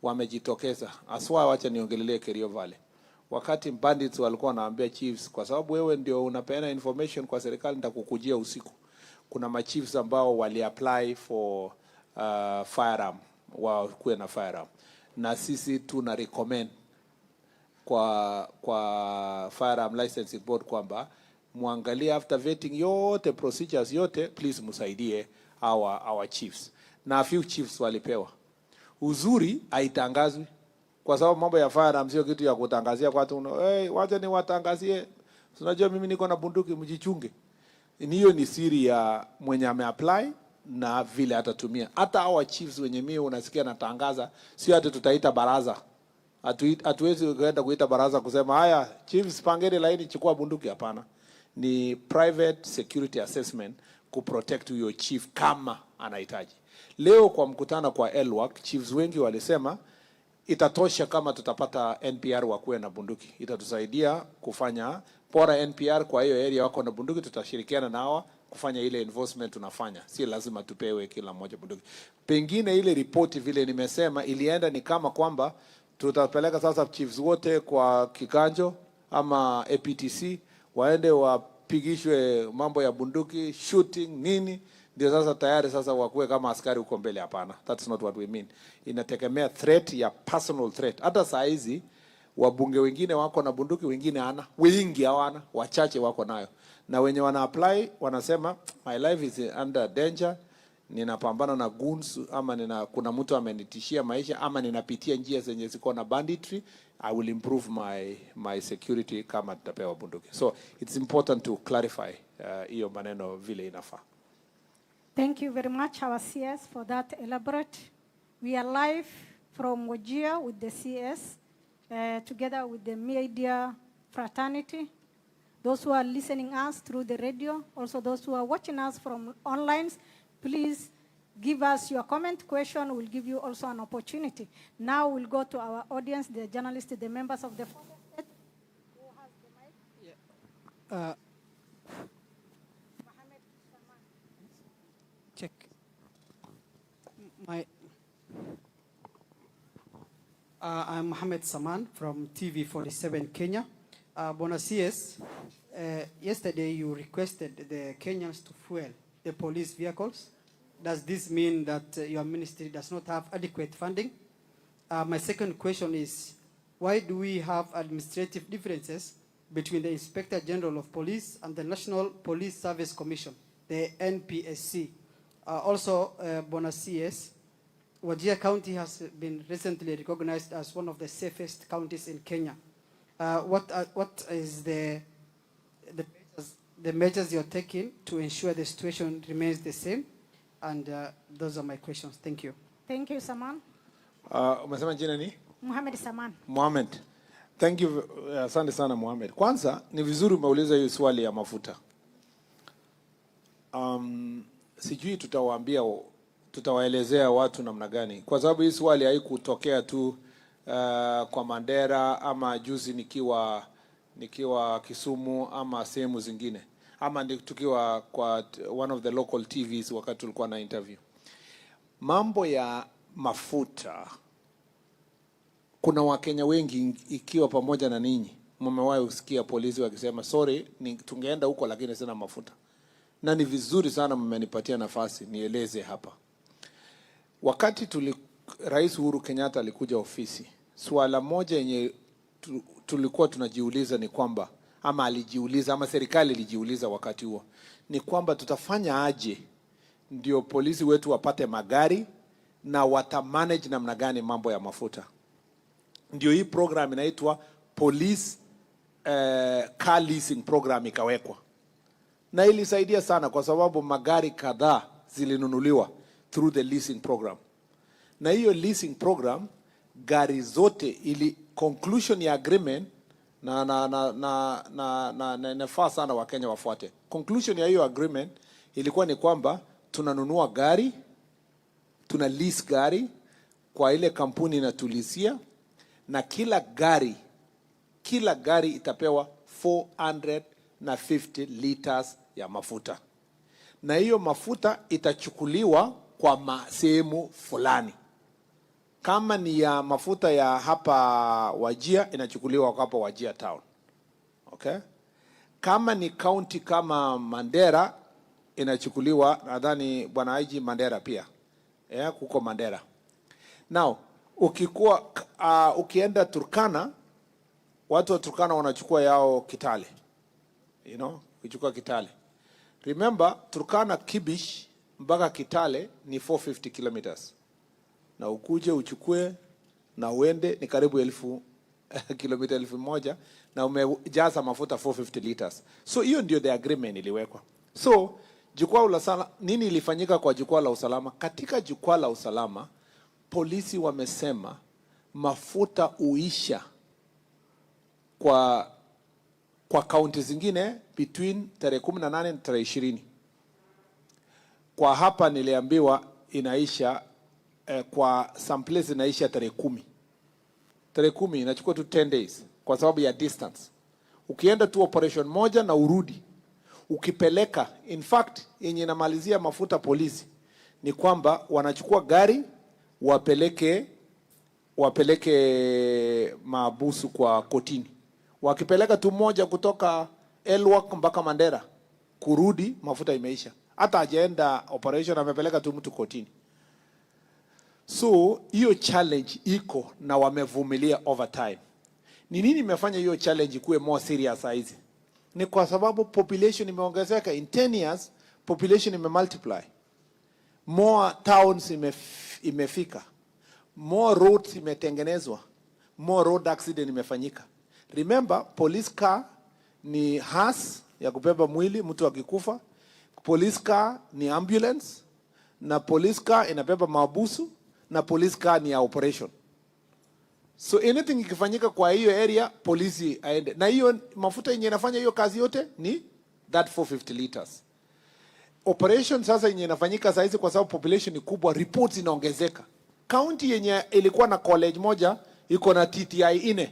wamejitokeza. Aswa wacha niongelelee Kerio Valley. Wakati bandits walikuwa wanaambia chiefs, kwa sababu wewe ndio unapeana information kwa serikali, nitakukujia usiku. Kuna machiefs ambao wali apply for firearm, wakuwe na firearm. Na sisi tuna recommend kwa firearm licensing board kwamba muangalie after vetting yote, procedures yote, please musaidie our chiefs. Na a few chiefs walipewa. Uzuri haitangazwi, kwa sababu mambo ya firearm sio kitu ya kutangazia kwa watu. Wacha ni watangazie. Unajua mimi niko na bunduki, mjichunge. Hiyo ni siri ya mwenye ameapply na vile atatumia. Hata our chiefs wenye mimi unasikia natangaza, sio hata tutaita baraza. Hatuwezi kwenda kuita baraza kusema haya chiefs pangeni laini chukua bunduki, hapana. Ni private security assessment ku protect your chief kama anahitaji. Leo kwa mkutano kwa LWAC, chiefs wengi walisema itatosha kama tutapata NPR wakuwe na bunduki. Itatusaidia kufanya pora NPR kwa hiyo area wako na bunduki, tutashirikiana na hawa kufanya ile enforcement tunafanya. Si lazima tupewe kila mmoja bunduki. Pengine ile ripoti vile nimesema ilienda ni kama kwamba tutapeleka sasa chiefs wote kwa kikanjo ama APTC waende wapigishwe mambo ya bunduki, shooting nini, ndio sasa tayari sasa wakuwe kama askari huko mbele. Hapana, that's not what we mean. Inategemea threat ya personal threat. Hata saa hizi wabunge wengine wako na bunduki, wengine hana, wengi hawana, wachache wako nayo. Na wenye wana apply wanasema my life is under danger, ninapambana na goons, ama kuna mtu amenitishia maisha, ama ninapitia njia zenye ziko na banditry, I will improve my security kama nitapewa bunduki. So it's important to clarify hiyo maneno vile inafaa. Thank you very much, our CS, for that elaborate. We are live from Wajir with the CS, together with the media fraternity. Those who are listening us through the radio, also those who are watching us from online, please give us your comment, question. We'll give you also an opportunity. Now we'll go to our audience, the journalists, the members of the state. Who has the mic? Yeah. Check. I'm Mohamed Saman from TV47 Kenya. Bona CS, yesterday you requested the Kenyans to fuel the police vehicles. Does this mean that your ministry does not have adequate funding? My second question is, why do we have administrative differences between the Inspector General of Police and the National Police Service Commission, the NPSC? Also, Bona CS, Wajir County has been recently recognized as one of the safest counties in Kenya. What is the measures you're taking to ensure the situation remains the same? And those are my questions. Thank you. Thank you, Saman. Umesema jina ni? Mohamed Saman. Mohamed. Thank you. Asante sana Mohamed. Kwanza ni vizuri umeuliza hiyo swali ya mafuta. Sijui tutawaelezea watu namna gani, kwa sababu hii swali haikutokea tu kwa Mandera ama juzi nikiwa Kisumu ama sehemu zingine, ama tukiwa kwa one of the local TVs wakati tulikuwa na interview. Mambo ya mafuta, kuna Wakenya wengi ikiwa pamoja na ninyi mmewahi usikia polisi wakisema sorry, tungeenda huko lakini sina mafuta. Na ni vizuri sana mmenipatia nafasi nieleze hapa. Wakati Rais Uhuru Kenyatta alikuja ofisi, swala moja yenye tulikuwa tunajiuliza ni kwamba, ama alijiuliza, ama serikali ilijiuliza wakati huo, ni kwamba tutafanya aje ndio polisi wetu wapate magari na watamanage namna gani mambo ya mafuta. Ndio hii program inaitwa Police car leasing program ikawekwa, na ilisaidia sana kwa sababu magari kadhaa zilinunuliwa through the leasing program. Na hiyo leasing program gari zote ili conclusion ya agreement na nafaa sana Wakenya wafuate. Conclusion ya hiyo agreement ilikuwa ni kwamba tunanunua gari, tuna lease gari kwa ile kampuni inatulisia, na kila gari itapewa 450 liters ya mafuta. Na hiyo mafuta itachukuliwa kwa sehemu fulani. Kama ni ya mafuta ya hapa Wajir, inachukuliwa hapa Wajir town. Okay? Kama ni county kama Mandera, inachukuliwa nadhani bwana IG Mandera pia. Kuko Mandera. Now, ukienda Turkana, watu wa Turkana wanachukua yao Kitale. Ukichukua Kitale. Remember, Turkana Kibish mpaka Kitale ni 450 kilometers. Na ukuje uchukue na uende ni karibu 1000 kilomita 1000 na umejaza mafuta 450 liters. So hiyo ndio the agreement iliwekwa. So Jukwaa la Usalama, nini ilifanyika kwa Jukwaa la Usalama? Katika Jukwaa la Usalama, polisi wamesema mafuta uisha kwa kaunti zingine between tarehe 18 na tarehe 20. Kwa hapa niliambiwa inaisha kwa some place inaisha tarehe 10. Tarehe 10 inachukua tu 10 days kwa sababu ya distance. Ukienda tu operation moja na urudi, ukipeleka, in fact yenye inamalizia mafuta polisi ni kwamba wanachukua gari wapeleke maabusu kwa kotini. Wakipeleka tu moja kutoka Elwak mpaka Mandera, kurudi mafuta imeisha. Hata hajaenda operation, amepeleka tu mtu kotini. So hiyo challenge iko na wamevumilia over time. Ni nini imefanya hiyo challenge kuwe more serious hizi? Ni kwa sababu population imeongezeka. In 10 years population imemultiply. More towns imefika. More roads imetengenezwa. More road accident imefanyika. Remember, police car ni hearse ya kubeba mwili mtu akikufa. Police car ni ambulance, na police car inabeba maabusu, na police car ni ya operation. So anything ikifanyika kwa hiyo area, polisi aende. Na hiyo mafuta yenye inafanya hiyo kazi yote ni that 450 liters. Operation sasa yenye inafanyika saa hizi kwa sababu population ni kubwa, reports inaongezeka. County yenye ilikuwa na college moja iko na TTI 4.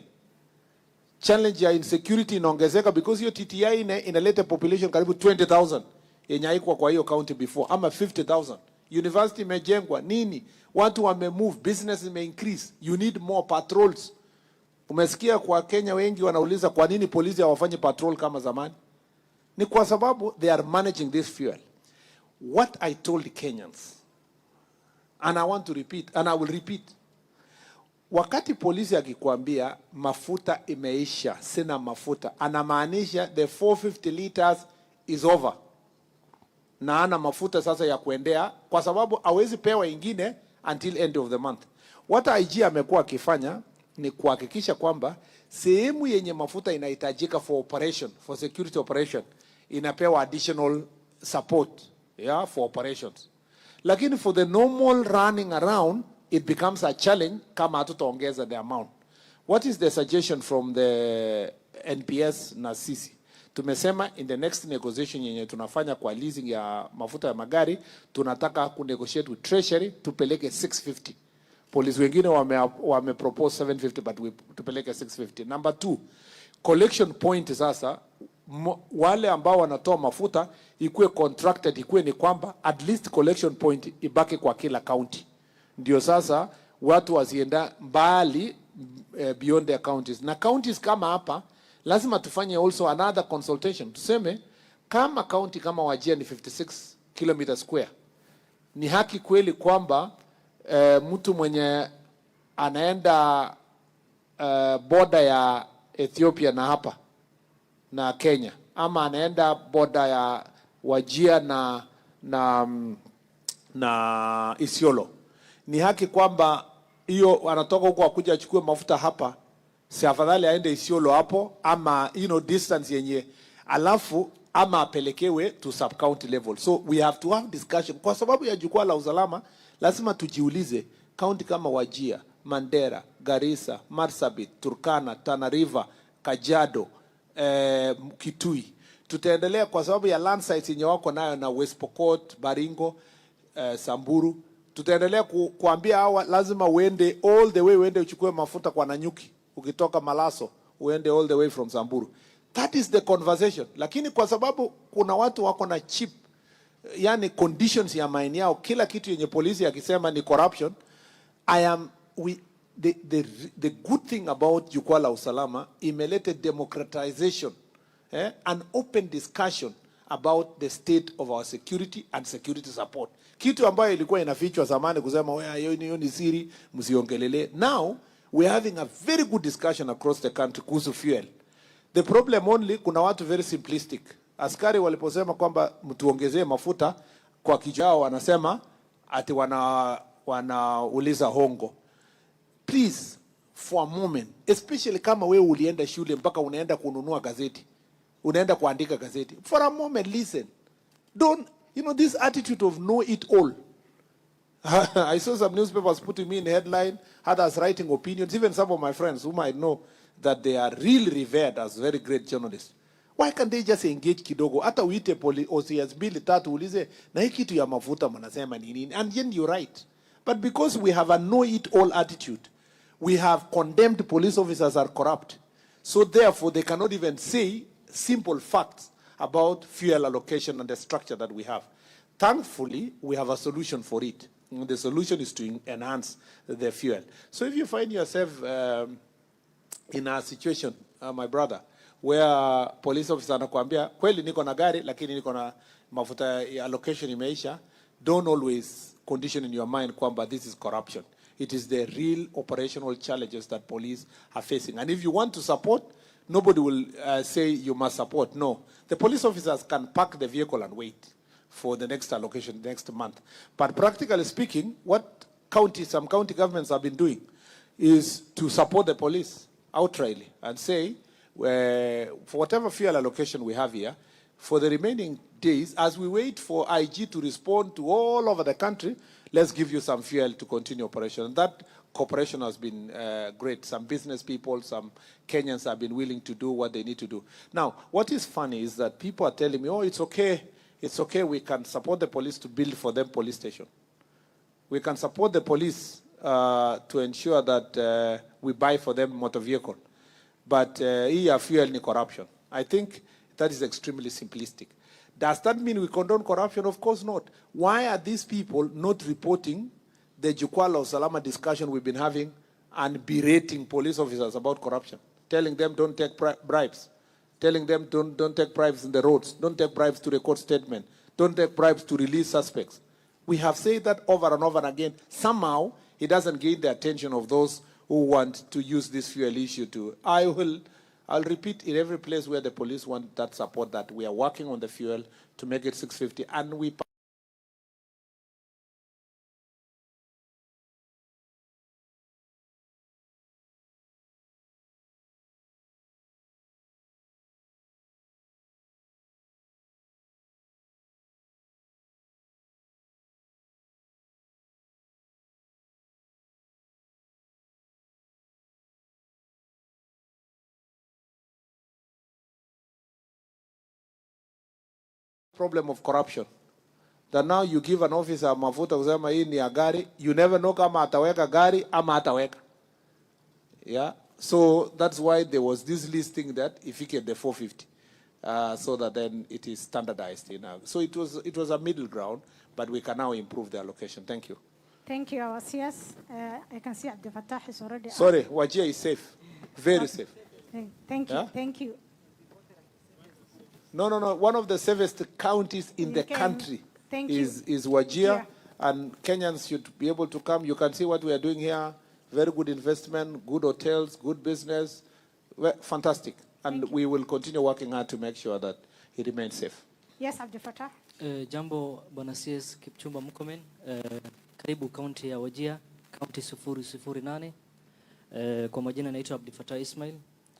Challenge ya insecurity inaongezeka because hiyo TTI 4 inaleta population karibu 20,000 yenye haikuwa kwa hiyo county before, ama 50,000. University imejengwa nini, watu wamemove, business increase, you need more patrols. Umesikia kwa Kenya wengi wanauliza kwa nini polisi hawafanyi patrol kama zamani? Ni kwa sababu they are managing this fuel. What I told Kenyans, and I want to repeat, and I will repeat. Wakati polisi akikwambia mafuta imeisha, sina mafuta, anamaanisha the 450 liters is over. Na ana mafuta sasa ya kuendea kwa sababu hawezi pewa ingine until end of the month. What IG amekuwa akifanya ni kuhakikisha kwamba sehemu yenye mafuta inahitajika for operation, for security operation, inapewa additional support, for operations. Lakini for the normal running around, it becomes a challenge kama hatutaongeza the amount. What is the suggestion from the NPS na sisi? Tumesema in the next negotiation yenye tunafanya kwa leasing ya mafuta ya magari, tunataka kunegotiate with Treasury tupeleke 650. Polisi wengine wame propose 750 but tupeleke 650. Number 2, collection point sasa, wale ambao wanatoa mafuta ikuwe contracted, ikuwe ni kwamba at least collection point ibaki kwa kila county. Ndio sasa watu wasienda mbali beyond their counties. Na counties kama hapa lazima tufanye also another consultation. Tuseme kama county kama Wajir ni 56 km square, ni haki kweli kwamba mtu mwenye anaenda border ya Ethiopia na hapa na Kenya, ama anaenda border ya Wajir na Isiolo, ni haki kwamba hiyo anatoka huko akuja achukue mafuta hapa si afadhali aende Isiolo hapo, ama distance yenye, alafu ama apelekewe to sub county level. So we have to have discussion. Kwa sababu ya Jukwaa La Usalama, lazima tujiulize county kama Wajir, Mandera, Garissa, Marsabit, Turkana, Tana River, Kajiado, Kitui. Tutaendelea kwa sababu ya land sites yenye wako nayo na West Pokot, Baringo, Samburu. Tutaendelea kuambia hawa lazima uende all the way, uende uchukue mafuta kwa Nanyuki. Ukitoka Malaso, uende all the way from Samburu. That is the conversation. Lakini kwa sababu kuna watu wako na cheap, yani conditions ya maini yao, kila kitu yenye polisi akisema ni corruption. The good thing about Jukwaa La Usalama, imelete democratization, an open discussion about the state of our security and security support. Kitu ambayo ilikuwa inafichwa zamani kusema hiyo ni siri, msiongelele. Now we are having a very good discussion across the country kuhusu fuel. The problem only, kuna watu very simplistic. Askari waliposema kwamba mtuongezee mafuta, kwa kijao wanasema ati wanauliza hongo. Please, for a moment, especially kama wewe ulienda shule mpaka unaenda kununua gazeti, unaenda kuandika gazeti, for a moment listen. Don't, this attitude of know it all. I saw some newspapers putting me in headline, others writing opinions, even some of my friends whom I know that they are really revered as very great journalists. Why can't they just engage kidogo? Hata uite OCS bili tatu ulize, na hii kitu ya mafuta mnasema nini? And then you're right. But because we have a know-it-all attitude, we have condemned police officers are corrupt. So therefore, they cannot even say simple facts about fuel allocation and the structure that we have. Thankfully, we have a solution for it. And the solution is to enhance the fuel. So if you find yourself in a situation, my brother, where police officer anakuambia, kweli niko na gari, lakini niko na mafuta allocation imeisha, don't always condition in your mind kwamba this is corruption. It is the real operational challenges that police are facing. And if you want to support, nobody will say you must support. No. The police officers can park the vehicle and wait for the next allocation next month. But practically speaking, what some county governments have been doing is to support the police outrightly and say, for whatever fuel allocation we have here, for the remaining days, as we wait for IG to respond to all over the country, let's give you some fuel to continue operation. And that cooperation has been great. Some business people, some Kenyans have been willing to do what they need to do. Now, what is funny is that people are telling me, oh, it's okay, we can support the police to build for them police station. We can support the police to ensure that we buy for them motor vehicle. But here fuel ni corruption. I think that is extremely simplistic. Does that mean we condone corruption? Of course not. Why are these people not reporting the Jukwaa La Usalama discussion we've been having and berating police officers about corruption? Telling them don't take bribes. Telling them don't take bribes in the roads. Don't take bribes to record statement. Don't take bribes to release suspects. We have said that over and over and again. Somehow, it doesn't gain the attention of those who want to use this fuel issue to. I'll repeat in every place where the police want that support, that we are working on the fuel to make it 650, and we problem of corruption. That now you give an officer mafuta kusema hii ni ya gari, you never know kama ataweka gari ama hataweka. Yeah. So that's why there was this listing that if you get the 450, so that then it is standardized. So it was a middle ground, but we can now improve the allocation. Thank you. Thank you, our CS. I can see Abdul Fattah is already. Sorry, Wajir is safe, very safe. Thank you. Yeah? Thank you. No. One of the safest counties in the country is Wajir, yeah. And Kenyans should be able to come. You can see what we are doing here. Very good investment, good hotels, good business. Fantastic. And we will continue working hard to make sure that it remains safe. Yes, Abdul Fattah. Jambo, Bwana CS Kipchumba Murkomen. Karibu county ya Wajir, county 008. Kwa majina naitwa Abdulfatah Ismail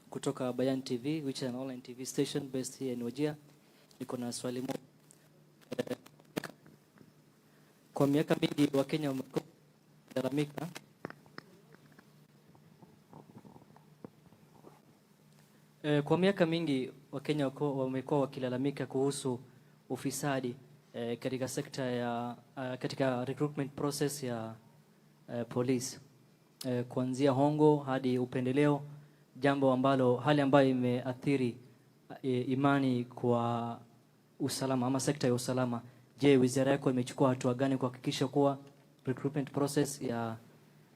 kutoka Bayan TV, which is an online TV station based here in Wajir. Niko na swali moja. Kwa miaka mingi Wakenya wamekuwa wakilalamika kwa miaka mingi Wakenya wamekuwa wakilalamika kuhusu ufisadi katika sekta ya katika recruitment process ya police, kuanzia hongo hadi upendeleo, jambo ambalo hali ambayo imeathiri imani kwa usalama ama sekta ya usalama. Je, wizara yako imechukua hatua gani kuhakikisha kuwa recruitment process ya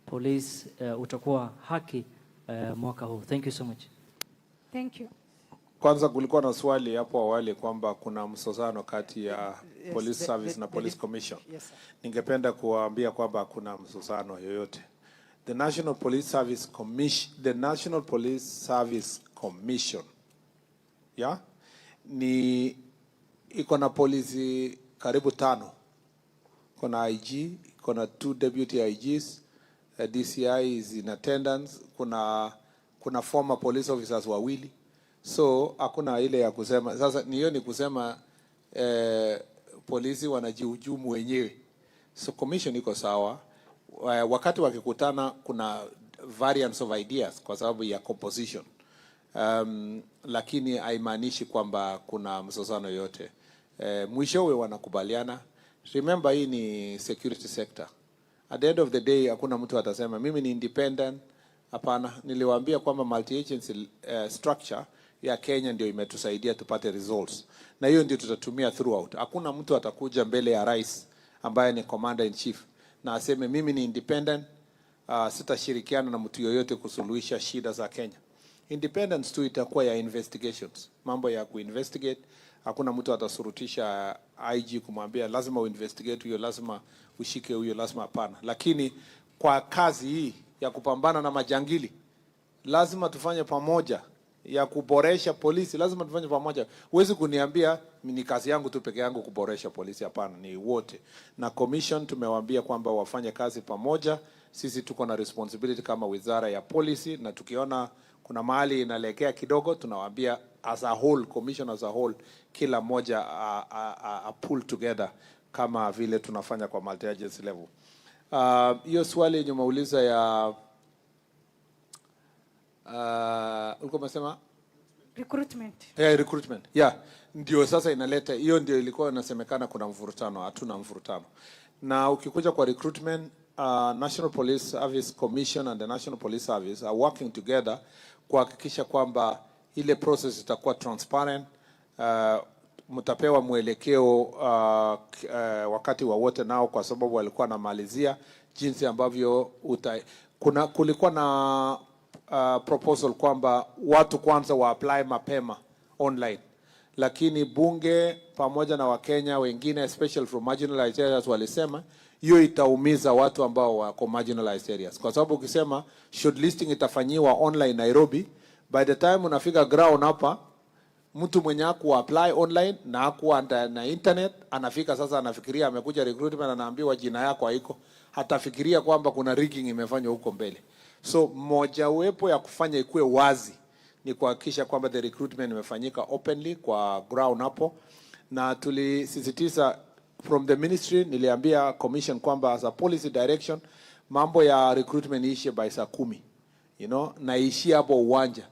police utakuwa haki mwaka huu? Thank you so much. Thank you. Kwanza kulikuwa na swali hapo awali kwamba kuna msozano kati ya police service na police commission. Yes, Ningependa kuwaambia kwamba kuna msozano yoyote. The National Police Service Commission, yeah, ni iko na polisi karibu 5. Kuna IG, kuna 2 deputy IGs, DCI is in attendance, kuna former police officers wawili. So hakuna ile ya kusema sasa ni kusema polisi wanajihujumu wenyewe. So commission iko sawa. Wakati wakikutana kuna variance of ideas kwa sababu ya composition. Lakini haimaanishi kwamba kuna msozano yote. Mwishowe wanakubaliana. Remember, hii ni security sector. At the end of the day hakuna mtu atasema mimi ni independent. Hapana, niliwaambia kwamba multi-agency structure ya Kenya ndio imetusaidia tupate results. Na hiyo ndio tutatumia throughout. Hakuna mtu atakuja mbele ya rais ambaye ni commander in chief na aseme mimi ni independent, sitashirikiana na mtu yoyote kusuluhisha shida za Kenya. Independence tu itakuwa ya investigations. Mambo ya kuinvestigate, hakuna mtu atasurutisha IG kumwambia lazima uinvestigate huyo, lazima ushike huyo, lazima hapana. Lakini kwa kazi hii ya kupambana na majangili lazima tufanye pamoja, ya kuboresha polisi lazima tufanye pamoja. Huwezi kuniambia ni kazi yangu tu peke yangu kuboresha polisi, hapana, ni wote. Na commission tumewaambia kwamba wafanye kazi pamoja. Sisi tuko na responsibility kama wizara ya policy, na tukiona kuna mahali inaelekea kidogo tunawaambia as a whole, commission as a whole, kila moja a pull together kama vile tunafanya kwa multi agency level. Hiyo swali yenye umeuliza ya ulikuwa umesema Recruitment. Recruitment. Yeah. Ndio sasa inaleta hiyo, ndio ilikuwa inasemekana kuna mvurutano. Hatuna mvurutano. Na ukikuja kwa recruitment, National Police Service Commission and the National Police Service are working together kuhakikisha kwamba ile process itakuwa transparent. Mtapewa mwelekeo wakati wa wote nao, kwa sababu walikuwa namalizia jinsi ambavyo kulikuwa na proposal kwamba watu kwanza wa apply mapema online, lakini bunge pamoja na Wakenya wengine especially from marginalized areas walisema hiyo itaumiza watu ambao wako marginalized areas, kwa sababu ukisema shortlisting itafanyiwa online Nairobi, by the time unafika ground hapa mtu mwenye haku apply online na haku na internet anafika sasa, anafikiria amekuja recruitment, anaambiwa jina yako haiko, hatafikiria kwamba kuna rigging imefanywa huko mbele. So moja wepo ya kufanya ikue wazi ni kuhakikisha kwamba the recruitment imefanyika openly kwa ground hapo, na tulisisitiza from the ministry, niliambia commission kwamba as a policy direction mambo ya recruitment iishe by saa 10, na iishie hapo uwanja,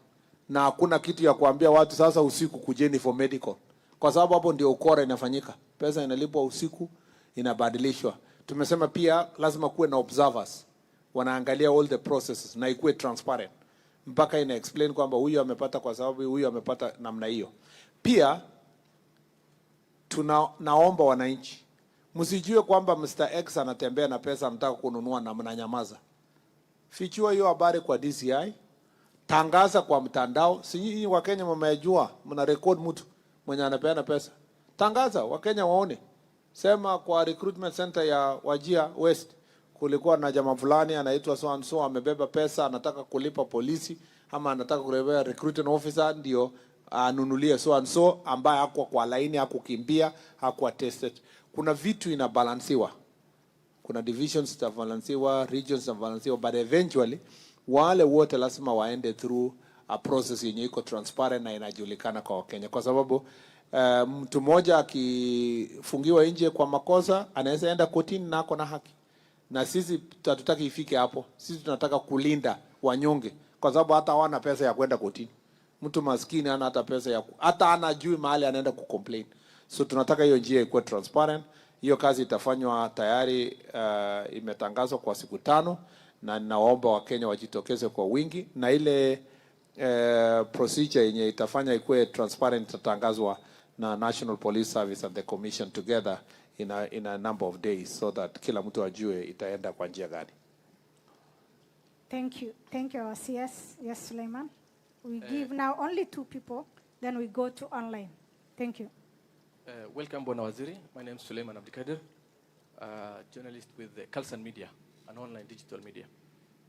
na hakuna kitu ya kuambia watu sasa usiku kujeni for medical, kwa sababu hapo ndio ukora inafanyika. Pesa inalipwa usiku, inabadilishwa. Tumesema pia lazima kuwe na observers wanaangalia all the processes na ikuwe transparent, mpaka ina explain kwamba huyu amepata kwa sababu huyu amepata namna hiyo. Pia naomba wananchi msijue kwamba Mr. X anatembea na pesa mtaka kununua na mnanyamaza. Fichua hiyo habari kwa DCI, tangaza kwa mtandao. Si Wakenya mmejua, mna record mtu mwenye anapeana pesa, tangaza Wakenya waone. Sema kwa recruitment center ya Wajir West kulikuwa na jamaa fulani anaitwa so and so amebeba pesa, anataka kulipa polisi ama anataka kulipa recruiting officer, ndio anunulie so and so, ambaye hakuwa kwa laini, hakukimbia, hakuwa tested. Kuna vitu inabalansiwa, kuna divisions zitabalansiwa, regions zitabalansiwa, but eventually wale wote lazima waende through a process yenye iko transparent na inajulikana kwa Wakenya, kwa sababu mtu mmoja akifungiwa nje kwa makosa anaweza enda kotini na ako na haki, na sisi tutaki ifike hapo. Sisi tunataka kulinda wanyonge, kwa sababu hata hawana pesa ya kwenda kotini. Mtu maskini hana hata pesa ya hata anajui mahali anaenda kucomplain. So tunataka hiyo njia ikuwe transparent. Hiyo kazi itafanywa tayari, imetangazwa kwa siku 5, na ninaomba Wakenya wajitokeze kwa wingi, na ile procedure yenye itafanya ikuwe transparent itatangazwa na National Police Service and the Commission together in a number of days, so that kila mtu ajue itaenda kwa njia gani. Thank you. Thank you, our CS. Yes, Suleiman. We give now only 2 people, then we go to online. Thank you. Welcome, Bwana Waziri. My name is Suleiman Abdikadir, journalist with the Kalsan Media, an online digital media.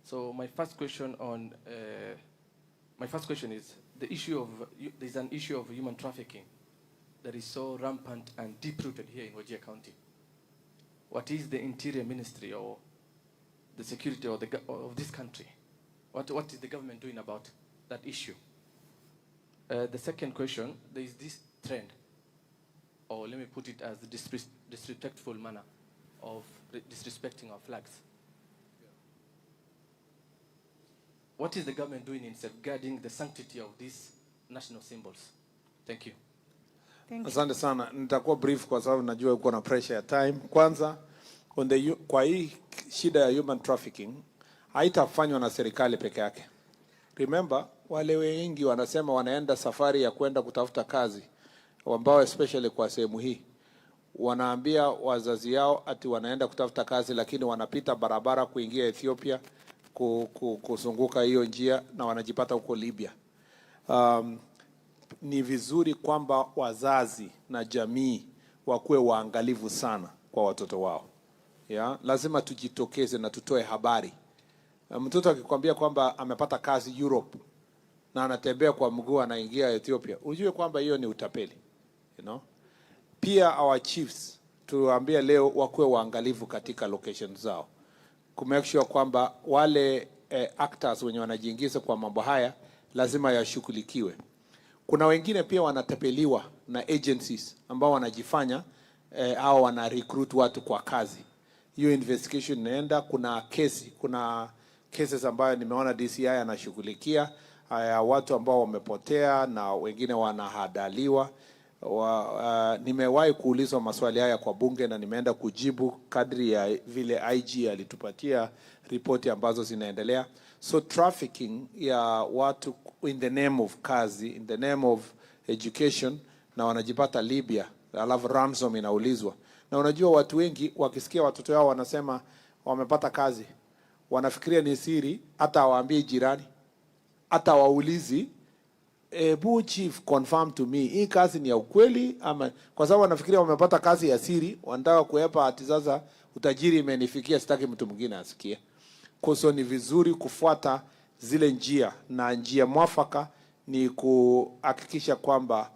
So my first question is the issue of there's an issue of human trafficking that is so rampant and deep-rooted here in Wajir County. What is the Interior Ministry or the security of this country? What is the government doing about that issue? The second question, there is this trend, or let me put it as the disrespectful manner of disrespecting our flags. What is the government doing in safeguarding the sanctity of these national symbols? Thank you. Asante sana. Nitakuwa brief kwa sababu najua uko na pressure ya time. Kwanza, kwa hii shida ya human trafficking haitafanywa na serikali peke yake. Remember, wale wengi wanasema wanaenda safari ya kwenda kutafuta kazi, ambao especially kwa sehemu hii wanaambia wazazi yao ati wanaenda kutafuta kazi, lakini wanapita barabara kuingia Ethiopia, kuzunguka hiyo njia, na wanajipata huko Libya. Ni vizuri kwamba wazazi na jamii wakuwe waangalifu sana kwa watoto wao. Lazima tujitokeze na tutoe habari. Mtoto akikwambia kwamba amepata kazi Europe na anatembea kwa mguu anaingia Ethiopia, ujue kwamba hiyo ni utapeli. Pia our chiefs tuambie leo wakuwe waangalifu katika locations zao, kumake sure kwamba wale actors wenye wanajiingiza kwa mambo haya lazima yashughulikiwe. Kuna wengine pia wanatapeliwa na agencies ambao wanajifanya au wana recruit watu kwa kazi. Hiyo investigation inaenda, kuna cases ambayo nimeona DCI anashughulikia, watu ambao wamepotea na wengine wanahadaliwa. Nimewahi kuulizwa maswali haya kwa bunge na nimeenda kujibu kadri ya vile IG alitupatia ripoti ambazo zinaendelea. So trafficking ya watu in the name of kazi, in the name of education, na wanajipata Libya, alafu ransom inaulizwa. Na unajua watu wengi wakisikia watoto wao wanasema wamepata kazi, wanafikiria ni siri, hata waambie jirani, hata waulizi chief confirm to me hii kazi ni ya ukweli ama, kwa sababu wanafikiria wamepata kazi ya siri, wanataka kuepa ati sasa utajiri imenifikia, sitaki mtu mwingine asikie. Kwa ni vizuri kufuata zile njia, na njia mwafaka ni kuhakikisha kwamba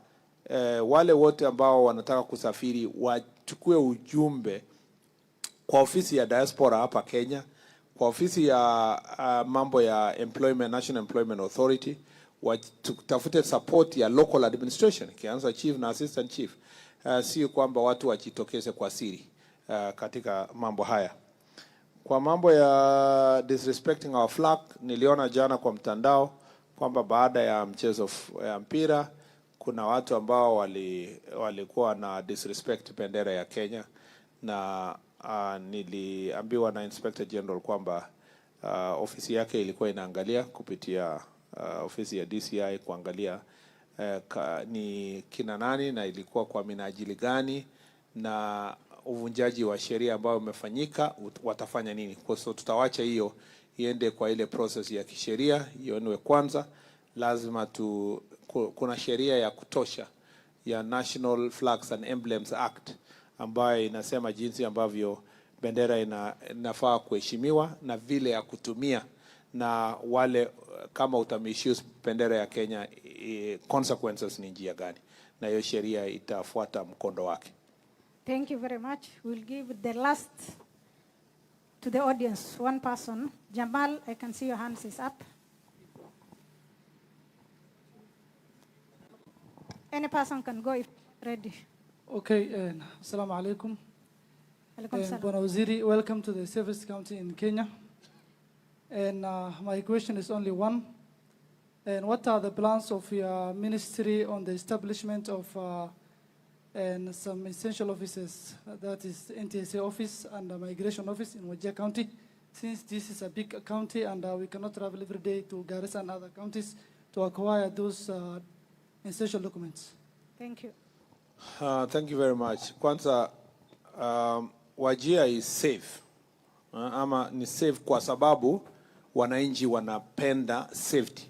wale wote ambao wanataka kusafiri wachukue ujumbe kwa ofisi ya diaspora hapa Kenya, kwa ofisi ya mambo ya employment, National Employment Authority, watafute support ya local administration, kianza chief na assistant chief. Si kwamba watu wajitokeze kwa siri katika mambo haya. Kwa mambo ya disrespecting our flag, niliona jana kwa mtandao kwamba baada ya mchezo ya mpira kuna watu ambao walikuwa na disrespect bendera ya Kenya, na niliambiwa na Inspector General kwamba ofisi yake ilikuwa inaangalia kupitia ofisi ya DCI kuangalia ni kina nani na ilikuwa kwa minajili gani, na uvunjaji wa sheria ambao umefanyika watafanya nini. Kwa sababu tutawacha hiyo iende kwa ile process ya kisheria ionwe kwanza. Lazima kuna sheria ya kutosha ya National Flags and Emblems Act ambayo inasema jinsi ambavyo bendera inafaa kuheshimiwa na vile ya kutumia, na wale kama utamishuse bendera ya Kenya consequences ni njia gani, na hiyo sheria itafuata mkondo wake. Thank you very much. We'll give the last to the audience, one person. Jamal, I can see your hands is up. Any person can go if ready. Okay, assalamu alaikum. Alaikum salam. Bwana Waziri, welcome to the safest county in Kenya. And my question is only one. And what are the plans of your ministry on the establishment of and some essential offices, that is NTSA office and the migration office in Wajir County, since this is a big county and we cannot travel every day to Garissa and other counties to acquire those essential documents. Thank you. Thank you very much. Kwanza, Wajir is safe. Ama ni safe kwa sababu wananchi wanapenda safety.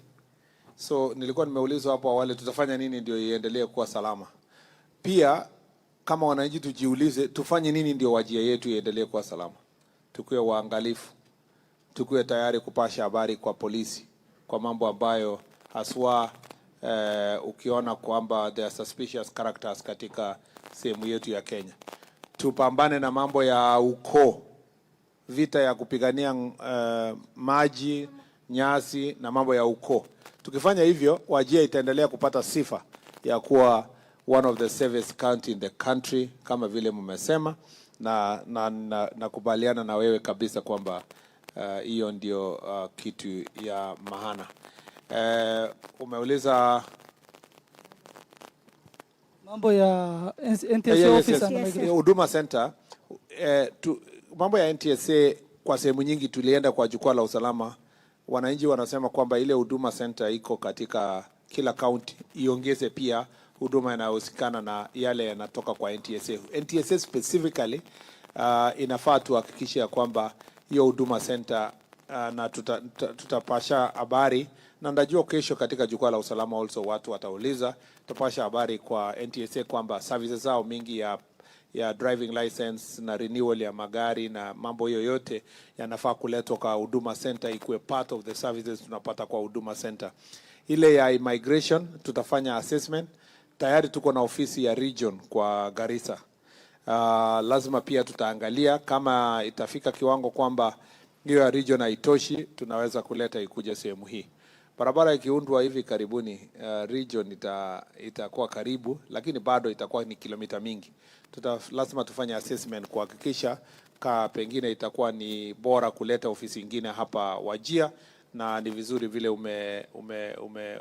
So nilikuwa nimeulizwa hapo awali tutafanya nini ndio iendelee kuwa salama. Pia kama wananchi tujiulize tufanye nini ndio Wajir yetu iendelee kuwa salama. Tukue waangalifu. Tukue tayari kupasha habari kwa polisi kwa mambo ambayo haswa ukiona kwamba there are suspicious characters katika sehemu yetu ya Kenya. Tupambane na mambo ya ukoo, vita ya kupigania maji, nyasi na mambo ya ukoo. Tukifanya hivyo, Wajir itaendelea kupata sifa ya kuwa one of the safest county in the country kama vile mmesema, na nakubaliana na wewe kabisa kwamba hiyo ndio kitu ya maana. Umeuliza mambo ya NTSA office and migration. Huduma Center. Mambo ya NTSA kwa sehemu nyingi tulienda kwa Jukwaa La Usalama. Wananchi wanasema kwamba ile Huduma Center iko katika kila county, iongeze pia huduma inayohusikana na yale yanatoka kwa NTSA. NTSA specifically inafaa tuhakikishe kwamba hiyo Huduma Center na tutapasha habari, na ndajua kesho katika Jukwaa La Usalama also watu watauliza, tutapasha habari kwa NTSA kwamba services zao mingi ya driving license na renewal ya magari na mambo yoyote yanafaa kuletwa kwa Huduma Center, ikuwe part of the services tunapata kwa Huduma Center. Ile ya immigration tutafanya assessment. Tayari tuko na ofisi ya region kwa Garissa. Lazima pia tutaangalia kama itafika kiwango kwamba hiyo ya region haitoshi, tunaweza kuleta ikuje sehemu hii. Barabara ikiundwa hivi karibuni, region itakuwa karibu, lakini bado itakuwa ni kilomita mingi. Lazima tufanye assessment kuhakikisha pengine itakuwa ni bora kuleta ofisi nyingine hapa Wajir, na ni vizuri vile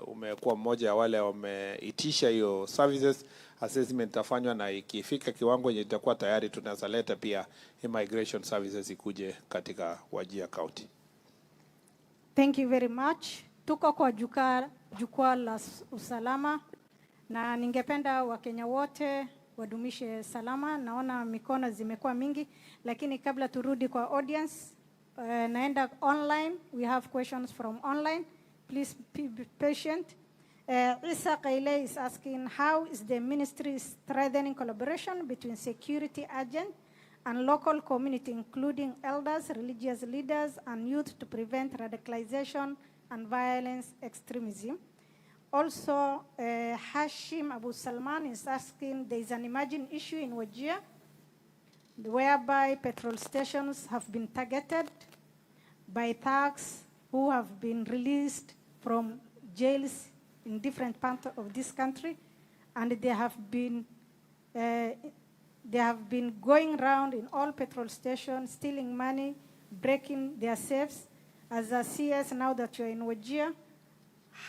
umekuwa mmoja ya wale wameitisha hiyo services. Assessment itafanywa na ikifika kiwango yenye itakuwa tayari tunaweza leta pia immigration services ikuje katika Wajir County. Thank you very much. Tuko kwa Jukwaa La Usalama na ningependa Wakenya wote wadumishe salama. Naona mikono zimekuwa mingi, lakini kabla turudi kwa audience, naenda online. We have questions from online. Please be patient. Isa Kaile is asking, how is the ministry strengthening collaboration between security agents and local community, including elders, religious leaders, and youth to prevent radicalization and violence extremism? Also, Hashim Abu Salman is asking, there is an emerging issue in Wajir whereby petrol stations have been targeted by thugs who have been released from jails in different parts of this country, and they have been going around in all petrol stations, stealing money, breaking their safes. As a CS, now that you're in Wajir,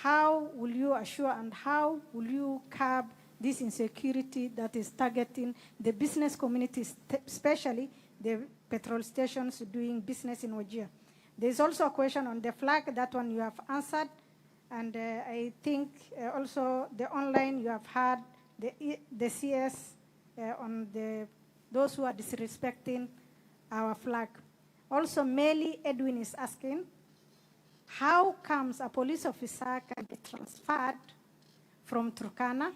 how will you assure and how will you curb this insecurity that is targeting the business community, especially the petrol stations doing business in Wajir? There's also a question on the flag. That one you have answered. And I think also the online you have had the CS on those who are disrespecting our flag. Also, Meli Edwin is asking, how comes a police officer can be transferred from Turkana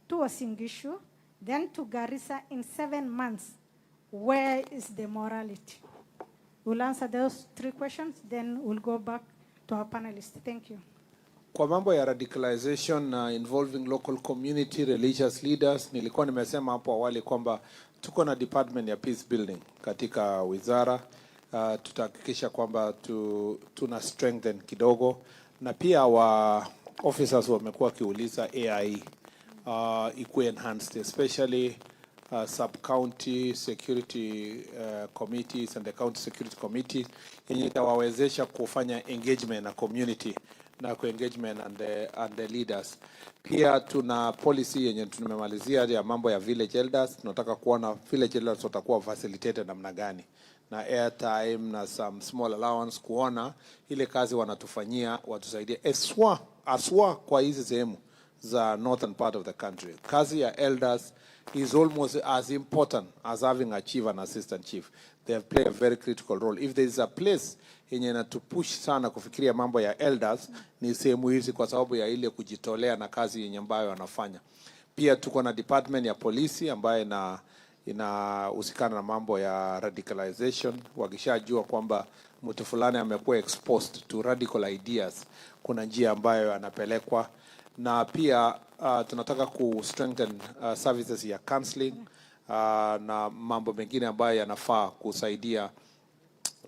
to Wasingishu, then to Garissa in 7 months? Where is the morality? We'll answer those 3 questions, then we'll go back to our panelists. Thank you. Kwa mambo ya radicalization involving local community, religious leaders, nilikuwa nimesema hapo awali kwamba tuko na department ya peace building katika wizara, tutahakikisha kwamba tuna strengthen kidogo, na pia wa officers wamekuwa kiuliza AI ikuwe enhanced, especially sub-county security committees and the county security committee, yenye itawawezesha kufanya engagement na community na engagement and the leaders. Pia tuna policy yenye tumemalizia ya mambo ya village elders. Tunataka kuona village elders watakuwa facilitated namna gani, na airtime na some small allowance, kuona ile kazi wanatufanyia watusaidie aswa kwa hizi sehemu za northern part of the country. Kazi ya elders is almost as important as having a chief and assistant chief. They have played a very critical role. If there is a place yenye inatupush sana kufikiria mambo ya elders, ni sehemu hizi, kwa sababu ya ile kujitolea na kazi yenye ambayo wanafanya. Pia tuko na department ya polisi ambayo inahusikana na mambo ya radicalization. Wakishajua kwamba mtu fulani amekuwa exposed to radical ideas, kuna njia ambayo anapelekwa. Na pia tunataka ku strengthen services ya counseling na mambo mengine ambayo yanafaa kusaidia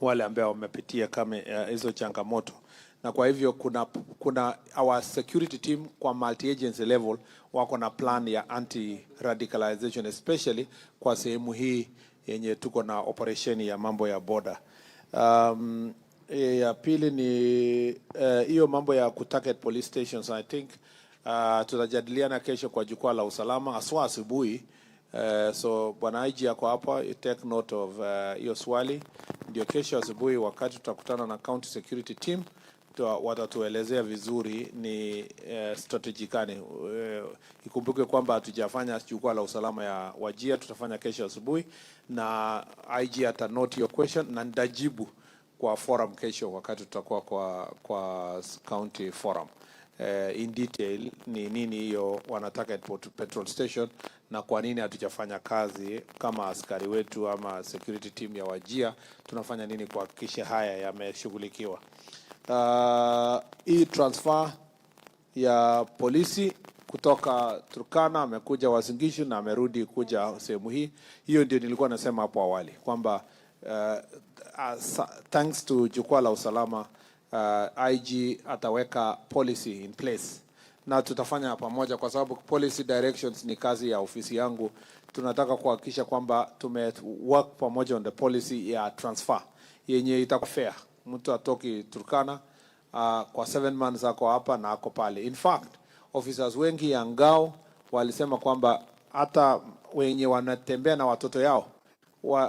wale ambao wamepitia kama hizo changamoto. Na kwa hivyo kuna our security team kwa multi agency level wako na plan ya anti radicalization, especially kwa sehemu hii yenye tuko na operation ya mambo ya border. Ya pili ni hiyo mambo ya kutarget police stations. I think tutajadiliana kesho kwa Jukwaa La Usalama aswa asubuhi. So bwana IG yako hapa, you take note of hiyo swali. Ndio kesho asubuhi wakati tutakutana na county security team, watatuelezea vizuri ni strategy gani. Ikumbuke kwamba hatujafanya Jukwaa La Usalama ya Wajir, tutafanya kesho asubuhi, na IG ata note your question na ndajibu kwa forum kesho wakati tutakuwa kwa county forum. In detail ni nini hiyo wanataka petrol station, na kwa nini hatujafanya kazi kama askari wetu ama security team ya Wajir, tunafanya nini kuhakikisha haya yameshughulikiwa. Hii transfer ya polisi kutoka Turkana amekuja Uasin Gishu na amerudi kuja sehemu hii. Hiyo ndio nilikuwa nasema hapo awali kwamba thanks to Jukwaa La Usalama, IG ataweka policy in place na tutafanya pamoja, kwa sababu policy directions ni kazi ya ofisi yangu. Tunataka kuhakikisha kwamba work pamoja on the policy ya transfer yenye itakuwa fair. Mtu atoki Turkana kwa 7 months ako hapa na ako pale. In fact, officers wengi ya ngao walisema kwamba hata wenye wanatembea na watoto yao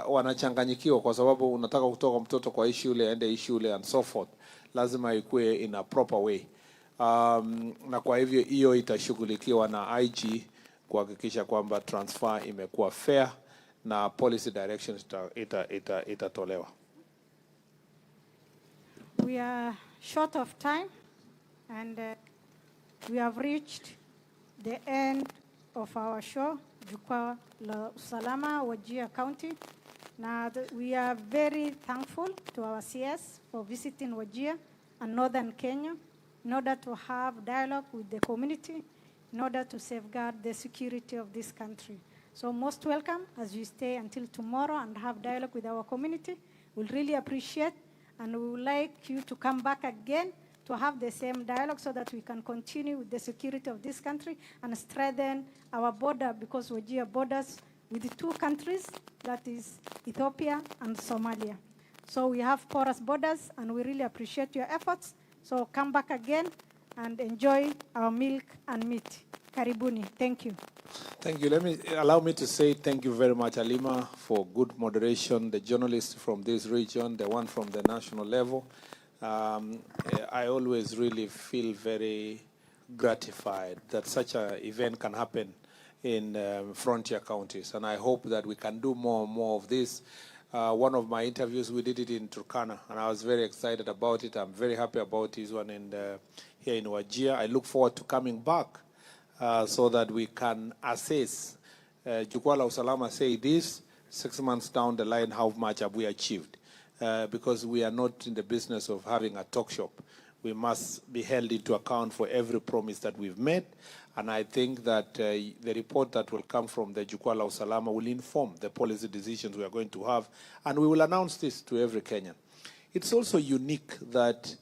wanachanganyikiwa, kwa sababu unataka kutoka mtoto kwa shule aende shule and so forth. Lazima ikue in a proper way. Na kwa hivyo hiyo itashughulikiwa na IG kuhakikisha kwamba transfer imekuwa fair na policy directions itatolewa. We are short of time, and we have reached the end of our show, Jukwaa La Usalama, Wajir County. Now, we are very thankful to our CS for visiting Wajir and Northern Kenya in order to have dialogue with the community, in order to safeguard the security of this country. So most welcome as you stay until tomorrow and have dialogue with our community. We'll really appreciate, and we would like you to come back again to have the same dialogue so that we can continue with the security of this country and strengthen our border, because Wajir borders with the 2 countries, that is Ethiopia and Somalia. So we have porous borders, and we really appreciate your efforts. So come back again and enjoy our milk and meat. Karibuni. Thank you. Thank you. Allow me to say thank you very much, Alima, for good moderation, the journalists from this region, the one from the national level. I always really feel very gratified that such an event can happen in frontier counties, and I hope that we can do more and more of this. One of my interviews, we did it in Turkana, and I was very excited about it. I'm very happy about this one here in Wajir. I look forward to coming back so that we can assess. Jukwaa La Usalama say this, 6 months down the line, how much have we achieved? Because we are not in the business of having a talk shop. We must be held into account for every promise that we've made, And I think that the report that will come from the Jukwaa La Usalama will inform the policy decisions we are going to have, and we will announce this to every Kenyan. It's also unique that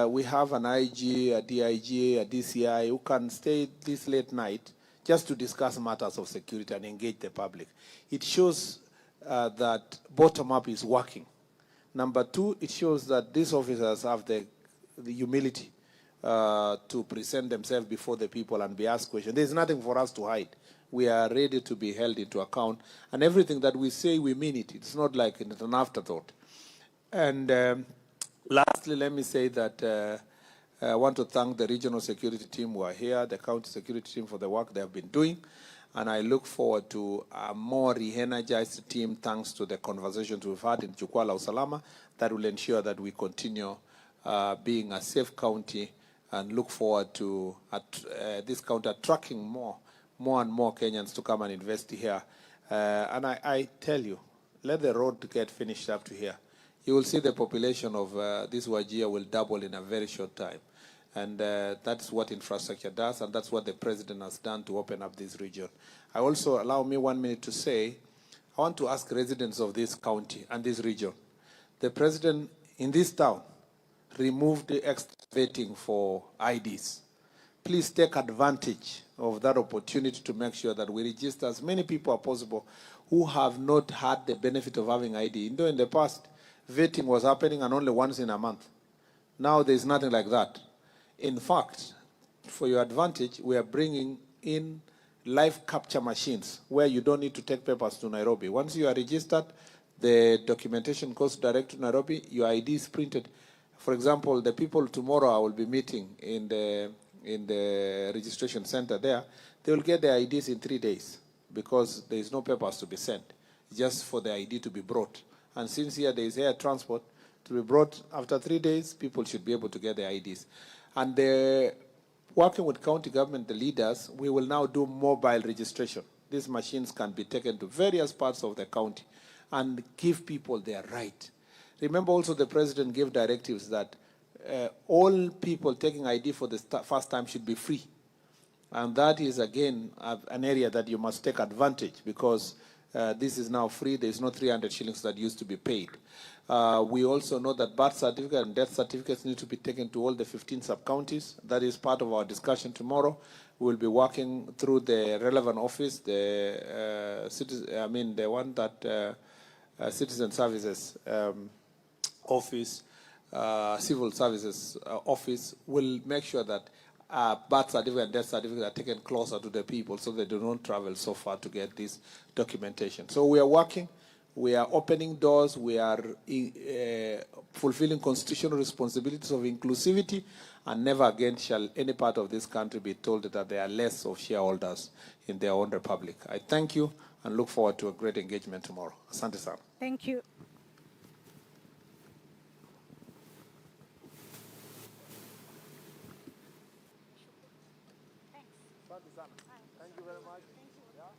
we have an IG, a DIG, a DCI who can stay this late night just to discuss matters of security and engage the public. It shows that bottom-up is working. Number two, it shows that these officers have the humility to present themselves before the people and be asked questions. There's nothing for us to hide. We are ready to be held into account. And everything that we say, we mean it. It's not like it's an afterthought. And lastly, let me say that I want to thank the regional security team who are here, the county security team for the work they have been doing. And I look forward to a more re-energized team thanks to the conversations we've had in Jukwaa La Usalama that will ensure that we continue being a safe county and look forward to this county attracting more and more Kenyans to come and invest here. And I tell you, let the road get finished up to here. You will see the population of this Wajir will double in a very short time. And that's what infrastructure does, and that's what the president has done to open up this region. I also, allow me 1 minute to say, I want to ask residents of this county and this region. The president in this town removed the extra vetting for IDs. Please take advantage of that opportunity to make sure that we register as many people as possible who have not had the benefit of having ID. You know, in the past, vetting was happening and only once in a month. Now there's nothing like that. In fact, for your advantage, we are bringing in live capture machines where you don't need to take papers to Nairobi. Once you are registered, the documentation goes direct to Nairobi, your ID is printed. For example, the people tomorrow I will be meeting in the registration center there, they will get their IDs in 3 days because there is no papers to be sent, just for the ID to be brought. And since here there is air transport to be brought, after 3 days, people should be able to get their IDs. And working with county government, the leaders, we will now do mobile registration. These machines can be taken to various parts of the county and give people their right. Remember also the president gave directives that all people taking ID for the first time should be free. And that is, again, an area that you must take advantage because this is now free. There is no 300 shillings that used to be paid. We also know that birth certificate and death certificates need to be taken to all the 15 sub-counties. That is part of our discussion tomorrow. We will be working through the relevant office, the Citizen Services Office, Civil Services Office will make sure that birth certificate and death certificate are taken closer to the people so they do not travel so far to get this documentation. So we are working. We are opening doors. We are fulfilling constitutional responsibilities of inclusivity, and never again shall any part of this country be told that they are less of shareholders in their own republic. I thank you and look forward to a great engagement tomorrow. Asante sana. Thank you. Thank you very much. Thank you. Yeah,